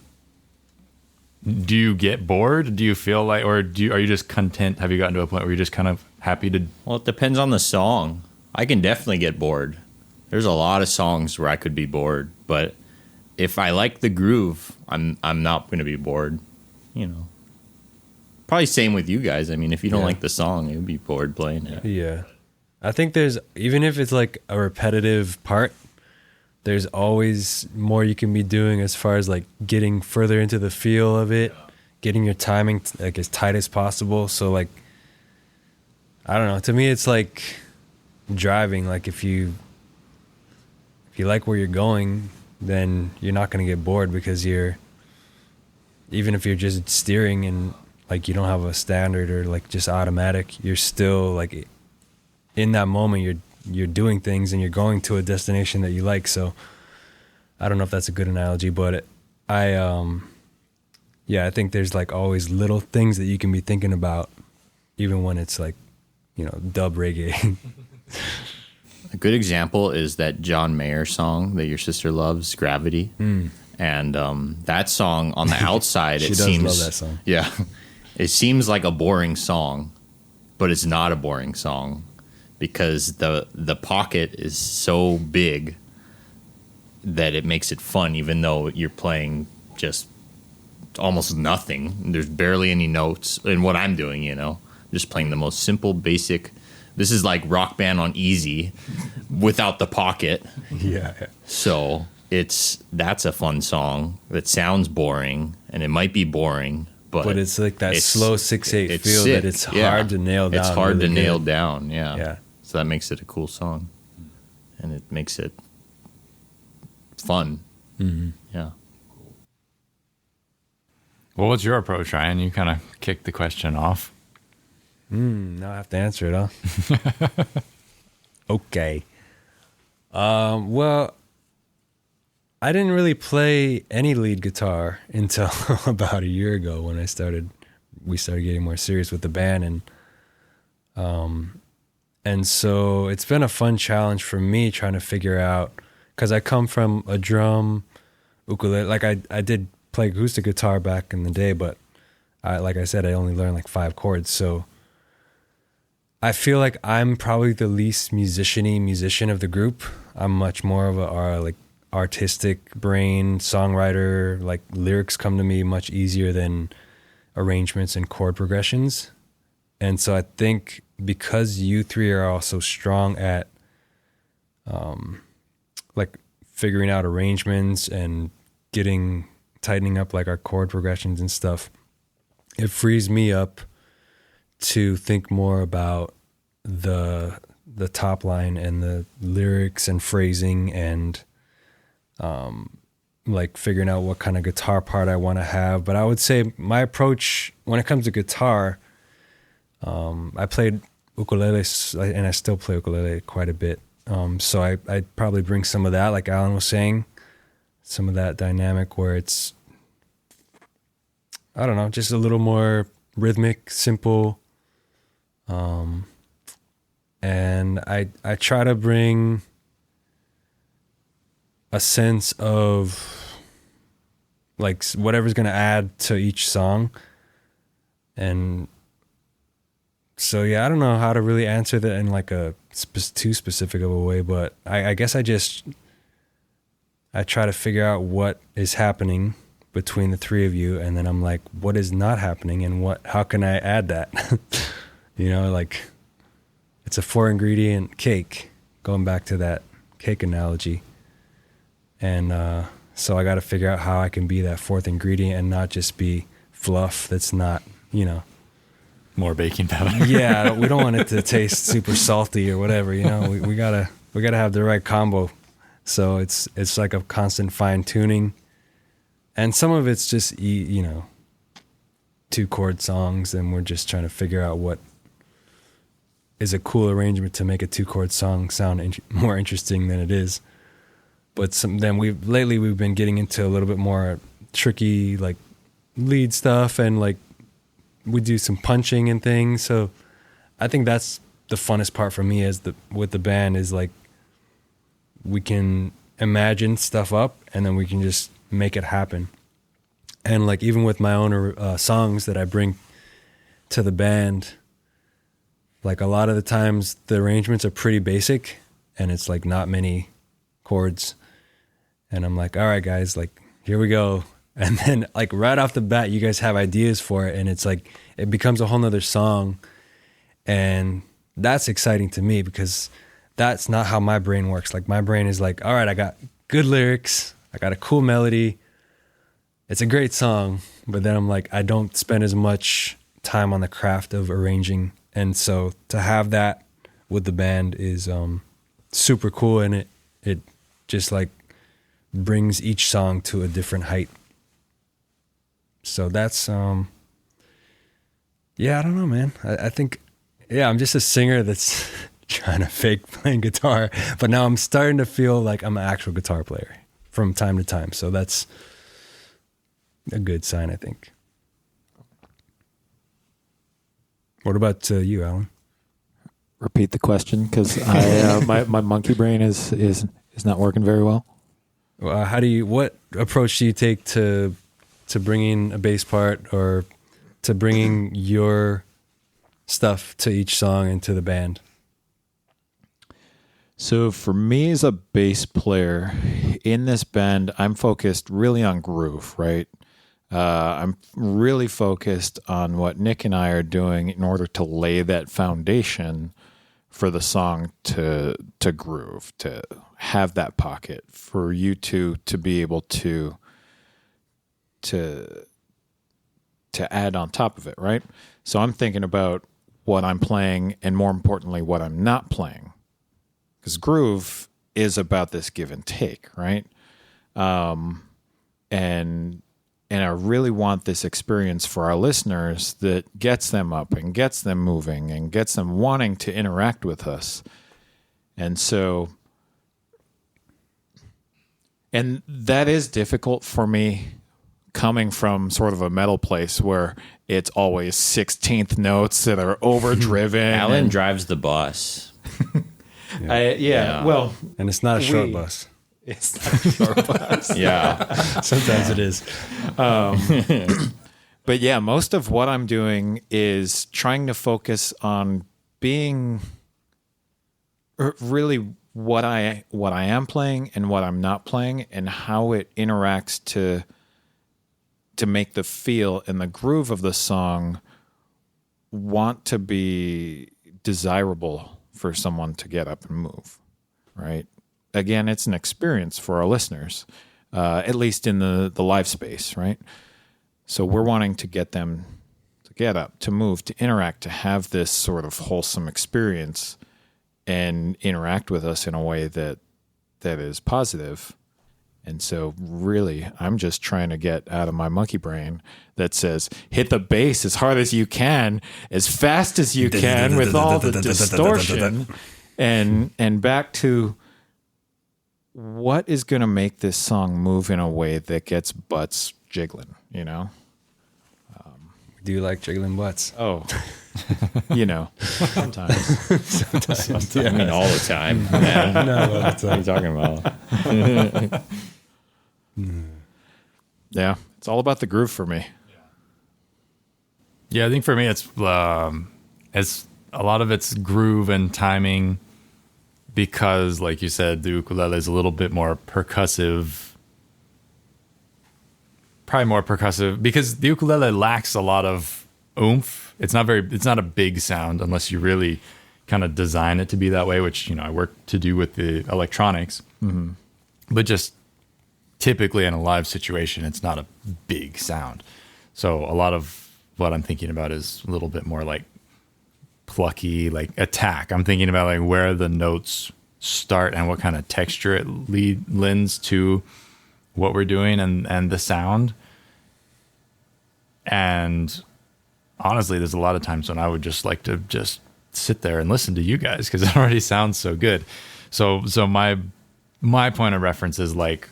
get bored? Do you feel or are you just content? Have you gotten to a point where you're just kind of happy to? Well, it depends on the song. I can definitely get bored. There's a lot of songs where I could be bored, but if I like the groove, I'm not going to be bored. Probably same with you guys. I mean, if you don't like the song, you'd be bored playing it. Yeah. I think even if it's a repetitive part, there's always more you can be doing as far as getting further into the feel of it, getting your timing as tight as possible. So I don't know. To me, it's like driving. If you like where you're going, then you're not going to get bored because even if you're just steering and you don't have a standard or just automatic, you're still in that moment you're doing things and you're going to a destination that you like. So I don't know if that's a good analogy, but I think there's always little things that you can be thinking about, even when it's dub reggae. A good example is that John Mayer song that your sister loves, Gravity. And that song on the outside, She it does seems love that song. Yeah. It seems like a boring song, but it's not a boring song because the pocket is so big that it makes it fun, even though you're playing just almost nothing. There's barely any notes in what I'm doing, just playing the most simple, basic. This is like Rock Band on easy without the pocket. Yeah. So that's a fun song that sounds boring, and it might be boring, but it's that slow 6/8 feel sick. that it's hard to nail down. It's hard really to nail good. down, yeah. Yeah. So that makes it a cool song, and it makes it fun. Mm-hmm. Yeah. Well, what's your approach, Ryan? You kind of kicked the question off. Now I have to answer it, huh? Okay. Well, I didn't really play any lead guitar until about a year ago when we started getting more serious with the band, and so it's been a fun challenge for me trying to figure out, because I come from a drum, ukulele, like I did play acoustic guitar back in the day, but like I said, I only learned like 5 chords, so I feel like I'm probably the least musician-y musician of the group. I'm much more of a like artistic brain songwriter. Like lyrics come to me much easier than arrangements and chord progressions. And so I think because you three are also strong at like figuring out arrangements and tightening up like our chord progressions and stuff, it frees me up to think more about the top line and the lyrics and phrasing and like figuring out what kind of guitar part I want to have. But I would say my approach when it comes to guitar, I played ukulele and I still play ukulele quite a bit. So I'd probably bring some of that, like Alan was saying, some of that dynamic where it's, I don't know, just a little more rhythmic, simple. And I try to bring a sense of like whatever's going to add to each song. And so, yeah, I don't know how to really answer that in like a too specific of a way, but I guess I try to figure out what is happening between the three of you. And then I'm like, what is not happening and how can I add that? You know, like it's a 4-ingredient cake, going back to that cake analogy. And so I got to figure out how I can be that 4th ingredient and not just be fluff that's not, you know. More baking powder. Yeah, we don't want it to taste super salty or whatever, you know. We gotta have the right combo. So it's like a constant fine tuning. And some of it's just, you know, 2-chord songs, and we're just trying to figure out what is a cool arrangement to make a 2-chord song sound more interesting than it is. But then we've been getting into a little bit more tricky like lead stuff, and like we do some punching and things. So I think that's the funnest part for me with the band is like we can imagine stuff up and then we can just make it happen. And like even with my own songs that I bring to the band, like a lot of the times the arrangements are pretty basic and it's like not many chords. And I'm like, all right, guys, like here we go. And then like right off the bat, you guys have ideas for it. And it's like, it becomes a whole nother song. And that's exciting to me because that's not how my brain works. Like my brain is like, all right, I got good lyrics. I got a cool melody. It's a great song. But then I'm like, I don't spend as much time on the craft of arranging. And so to have that with the band is super cool. And it just like brings each song to a different height. So that's, yeah, I don't know, man. I think, yeah, I'm just a singer that's trying to fake playing guitar, but now I'm starting to feel like I'm an actual guitar player from time to time. So that's a good sign, I think. What about you, Alan? Repeat the question, because my monkey brain is not working very well. What approach do you take to bringing a bass part or to bringing your stuff to each song and to the band? So for me as a bass player in this band, I'm focused really on groove, right? I'm really focused on what Nick and I are doing in order to lay that foundation for the song to groove, to have that pocket for you to be able to add on top of it, right? So I'm thinking about what I'm playing and more importantly, what I'm not playing. Because groove is about this give and take, right? And And I really want this experience for our listeners that gets them up and gets them moving and gets them wanting to interact with us. And so, and that is difficult for me coming from sort of a metal place where it's always 16th notes that are overdriven. Alan drives the bus. Well, And it's not a short bus. it's not a short bus. Yeah. Sometimes it is. But yeah, most of what I'm doing is trying to focus on being really what I am playing and what I'm not playing, and how it interacts to make the feel and the groove of the song want to be desirable for someone to get up and move, right? Again, it's an experience for our listeners, at least in the live space, right? So we're wanting to get them to get up, to move, to interact, to have this sort of wholesome experience and interact with us in a way that is positive. And so really, I'm just trying to get out of my monkey brain that says, hit the bass as hard as you can, as fast as you can with all the distortion, and back to what is going to make this song move in a way that gets butts jiggling, you know? Do you like jiggling butts? Oh, sometimes. Sometimes. I mean, all the time. Yeah. No, all the What are you talking about? Yeah, it's all about the groove for me. Yeah, I think for me it's a lot of it's groove and timing, because, like you said, the ukulele is a little bit more percussive. Probably more percussive because the ukulele lacks a lot of oomph. It's not a big sound unless you really kind of design it to be that way, which, I work to do with the electronics. Mm-hmm. But just typically in a live situation, it's not a big sound. So a lot of what I'm thinking about is a little bit more like plucky, like attack. I'm thinking about like where the notes start and what kind of texture it lends to what we're doing and the sound. And honestly, there's a lot of times when I would just like to just sit there and listen to you guys because it already sounds so good. So my point of reference is like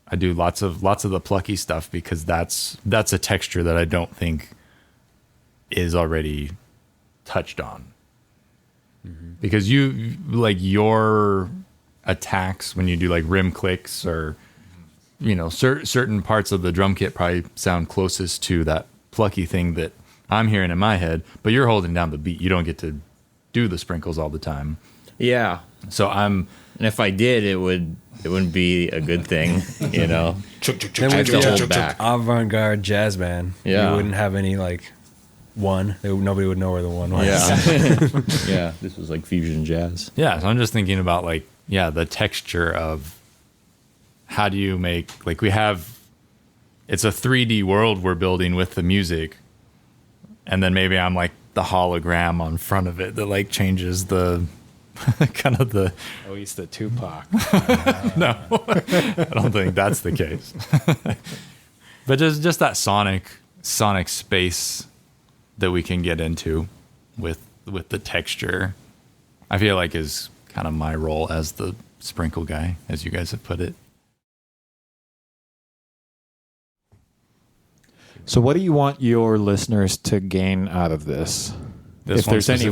I do lots of the plucky stuff because that's a texture that I don't think is already touched on. Mm-hmm. Because you like your attacks when you do like rim clicks or certain parts of the drum kit probably sound closest to that plucky thing that I'm hearing in my head, but you're holding down the beat. You don't get to do the sprinkles all the time. Yeah. So and if I did, it wouldn't be a good thing, Then I have we'd to be hold a back. avant-garde jazz band. Yeah. You wouldn't have any like one. Nobody would know where the one was. Yeah. Yeah. This was like fusion jazz. Yeah, so I'm just thinking about like, the texture of how do you make, like it's a 3D world we're building with the music. And then maybe I'm like the hologram on front of it that like changes the kind of the... Oh, he's the Tupac. No, I don't think that's the case. But just that sonic space that we can get into with the texture, I feel like is kind of my role as the sprinkle guy, as you guys have put it. So what do you want your listeners to gain out of this? If there's any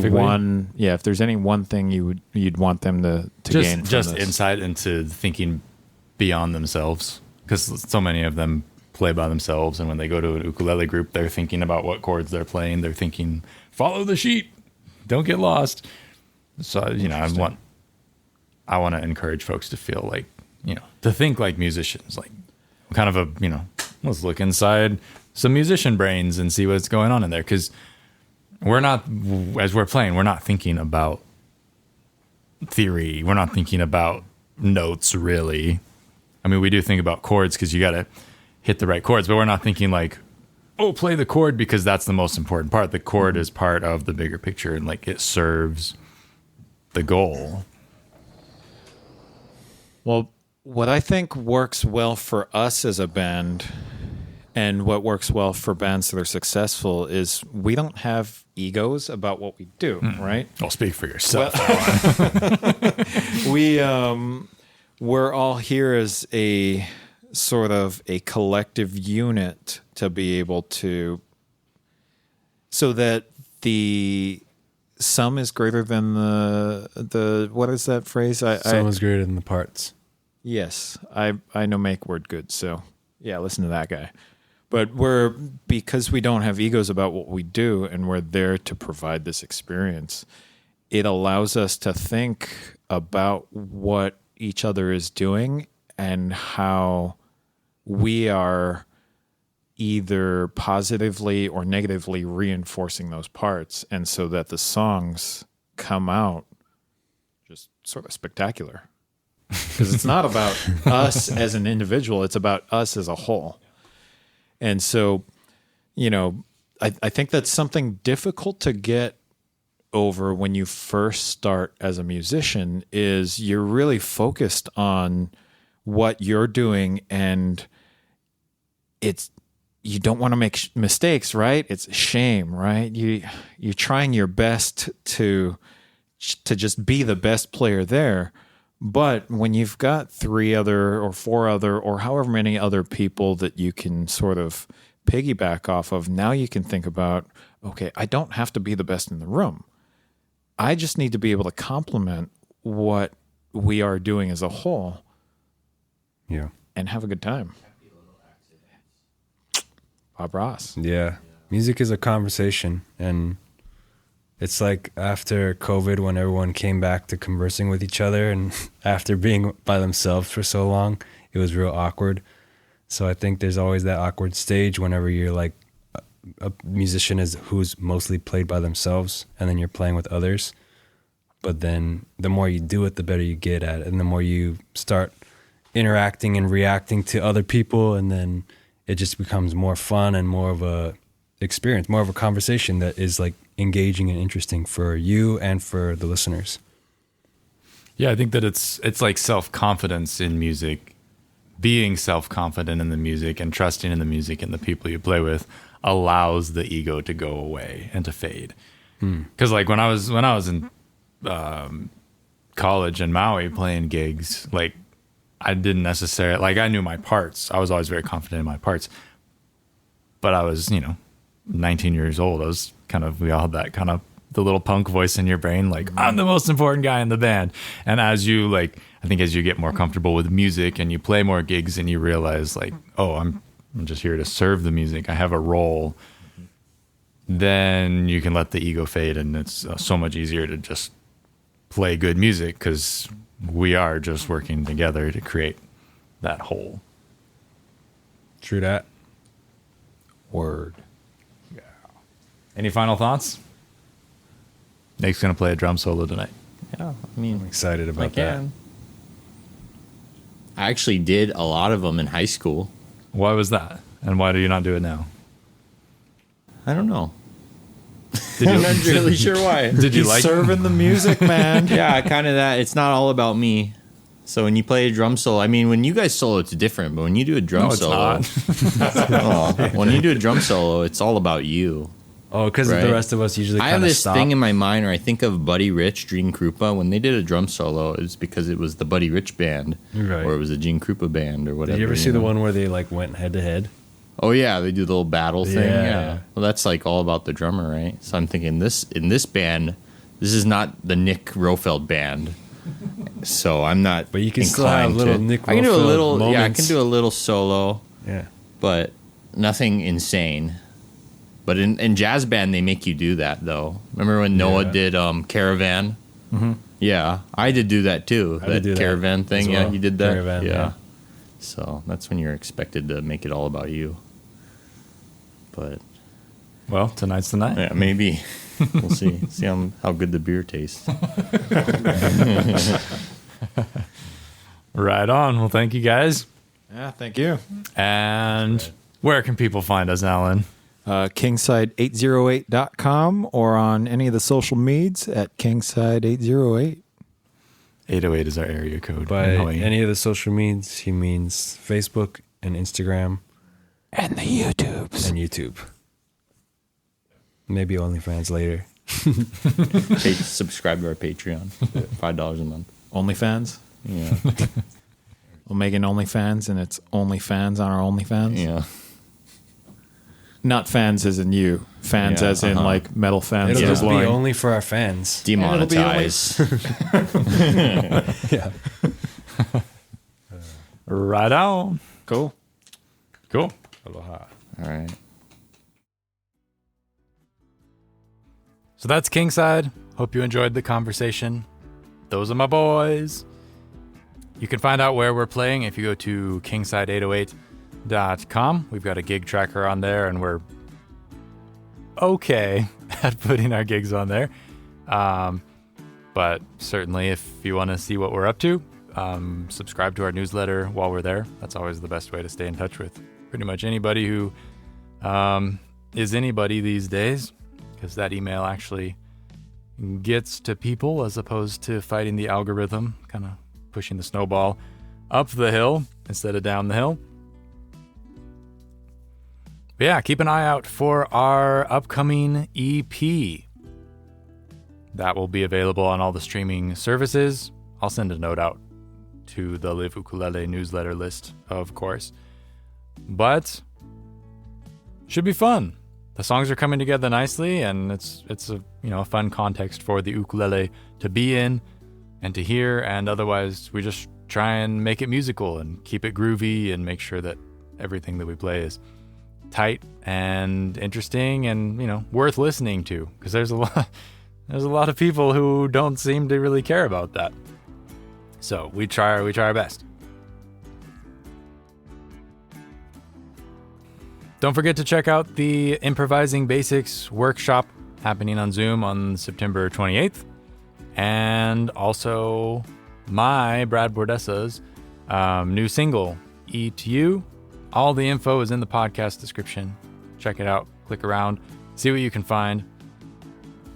one thing you'd want them to gain from just this. insight into thinking beyond themselves, because so many of them play by themselves, and when they go to an ukulele group, they're thinking about what chords they're playing. They're thinking, follow the sheet, don't get lost. So I want to encourage folks to feel like, to think like musicians, like kind of let's look inside some musician brains and see what's going on in there. Because we're not, as we're playing, we're not thinking about theory. We're not thinking about notes, really. I mean, we do think about chords because you got to hit the right chords, but we're not thinking like, oh, play the chord because that's the most important part. The chord is part of the bigger picture, and like it serves the goal. Well, what I think works well for us as a band and what works well for bands that are successful is we don't have egos about what we do, right? Well, speak for yourself. We're all here as a sort of a collective unit to be able to, so that the sum is greater than the what is that phrase? Sum is greater than the parts. Yes, I know make word good, so yeah, listen to that guy. But because we don't have egos about what we do and we're there to provide this experience, it allows us to think about what each other is doing and how we are either positively or negatively reinforcing those parts, and so that the songs come out just sort of spectacular. Because it's not about us as an individual, it's about us as a whole. And so, I think that's something difficult to get over when you first start as a musician, is you're really focused on what you're doing, and you don't want to make mistakes, right? It's shame, right? You're trying your best to just be the best player there. But when you've got 3 other or 4 other or however many other people that you can sort of piggyback off of, now you can think about, okay, I don't have to be the best in the room. I just need to be able to complement what we are doing as a whole. Yeah. And have a good time. Bob Ross. Yeah. Music is a conversation, and it's like after COVID, when everyone came back to conversing with each other, and after being by themselves for so long, it was real awkward. So I think there's always that awkward stage whenever you're like a musician who's mostly played by themselves, and then you're playing with others. But then the more you do it, the better you get at it, and the more you start interacting and reacting to other people, and then it just becomes more fun and more of a experience, more of a conversation that is like engaging and interesting for you and for the listeners. Yeah, I think that it's like self-confidence in music, being self-confident in the music and trusting in the music and the people you play with allows the ego to go away and to fade. Because like when I was in college in Maui playing gigs, like I didn't necessarily, like I knew my parts. I was always very confident in my parts, but I was, 19 years old. We all had that kind of the little punk voice in your brain, like I'm the most important guy in the band. And as you I think as you get more comfortable with music and you play more gigs and you realize like, oh, I'm just here to serve the music. I have a role. Then you can let the ego fade, and it's so much easier to just play good music because we are just working together to create that whole. True that. Word. Yeah. Any final thoughts? Nate's going to play a drum solo tonight. Yeah, I mean, I'm excited I about that. can. I actually did a lot of them in high school. Why was that? And why do you not do it now? I don't know. I'm not really sure why. Did you He's like serving the music, man? Yeah, kind of that. It's not all about me. So when you play a drum solo, I mean, when you guys solo, it's different. But when you do a drum No, it's solo, when you do a drum solo, it's all about you. Oh, because Right. the rest of us usually I have kind of this stop. thing in my mind where I think of Buddy Rich, Gene Krupa. When they did a drum solo, it's because it was the Buddy Rich band, Right. or it was a Gene Krupa band, or whatever. Did you ever see the know? one where they like went head to head? Oh yeah, they do the little battle thing. Yeah. Yeah. Well, that's like all about the drummer, right? So I'm thinking in this band, this is not the Nick Rohfeld band. So I'm not. But you can still have inclined little to- Nick I can do a Rohfeld little. Yeah, I moments. can do a little solo, Yeah. but nothing insane. But in jazz band, they make you do that though. Remember when Noah Yeah. did Caravan? Mm-hmm. Yeah, I did do that too. I did do that Caravan thing. as Yeah, well. you did that. Caravan, yeah. So that's when you're expected to make it all about you. But Well, tonight's the night. yeah, maybe we'll see. See how good the beer tastes. Right on. Well, thank you guys. Yeah, thank you. And where can people find us, Alan? Kingside808.com or on any of the social medias at Kingside808. 808 is our area code. By in Hawaii. any of the social medias, he means Facebook and Instagram And the YouTubes. and YouTube. Maybe OnlyFans later. Subscribe to our Patreon. $5 a month. OnlyFans. Yeah. We'll make an OnlyFans, and it's OnlyFans on our OnlyFans. Yeah. Not fans as in you. Fans Yeah, as in like metal fans. It'll of just be Loring. only for our fans. Demonetize. Yeah. Right on. Cool. Cool. Aloha. All right. So that's Kingside. Hope you enjoyed the conversation. Those are my boys. You can find out where we're playing if you go to kingside808.com. We've got a gig tracker on there, and we're okay at putting our gigs on there. But certainly, if you want to see what we're up to, subscribe to our newsletter while we're there. That's always the best way to stay in touch with pretty much anybody who is anybody these days, because that email actually gets to people as opposed to fighting the algorithm, kind of pushing the snowball up the hill instead of down the hill. But yeah, keep an eye out for our upcoming EP. That will be available on all the streaming services. I'll send a note out to the Live Ukulele newsletter list, of course. But should be fun. The songs are coming together nicely, and it's a a fun context for the ukulele to be in and to hear, and otherwise we just try and make it musical and keep it groovy and make sure that everything that we play is tight and interesting and worth listening to, because there's a lot of people who don't seem to really care about that. So we try our best. Don't forget to check out the Improvising Basics workshop happening on Zoom on September 28th. And also my, Brad Bordessa's, new single, E to You. All the info is in the podcast description. Check it out. Click around. See what you can find.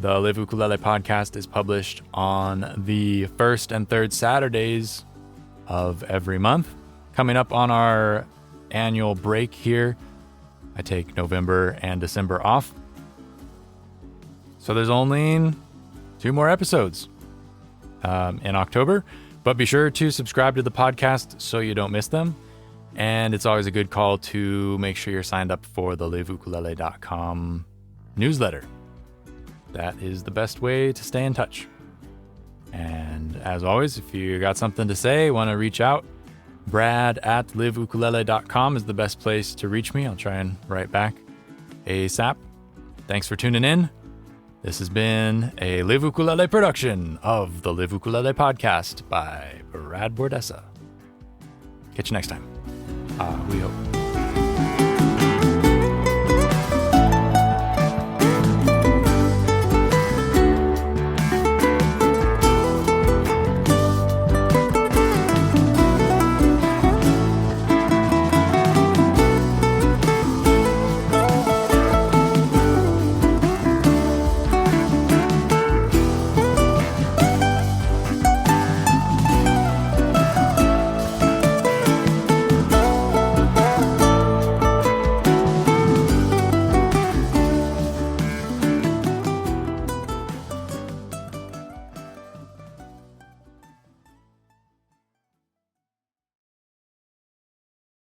The Live Ukulele podcast is published on the first and third Saturdays of every month. Coming up on our annual break here, I take November and December off. So there's only 2 more episodes in October. But be sure to subscribe to the podcast so you don't miss them. And it's always a good call to make sure you're signed up for the liveukulele.com newsletter. That is the best way to stay in touch. And as always, if you got something to say, want to reach out, Brad@liveukulele.com is the best place to reach me. I'll try and write back ASAP. Thanks for tuning in. This has been a Live Ukulele production of the Live Ukulele podcast by Brad Bordessa. Catch you next time. We hope.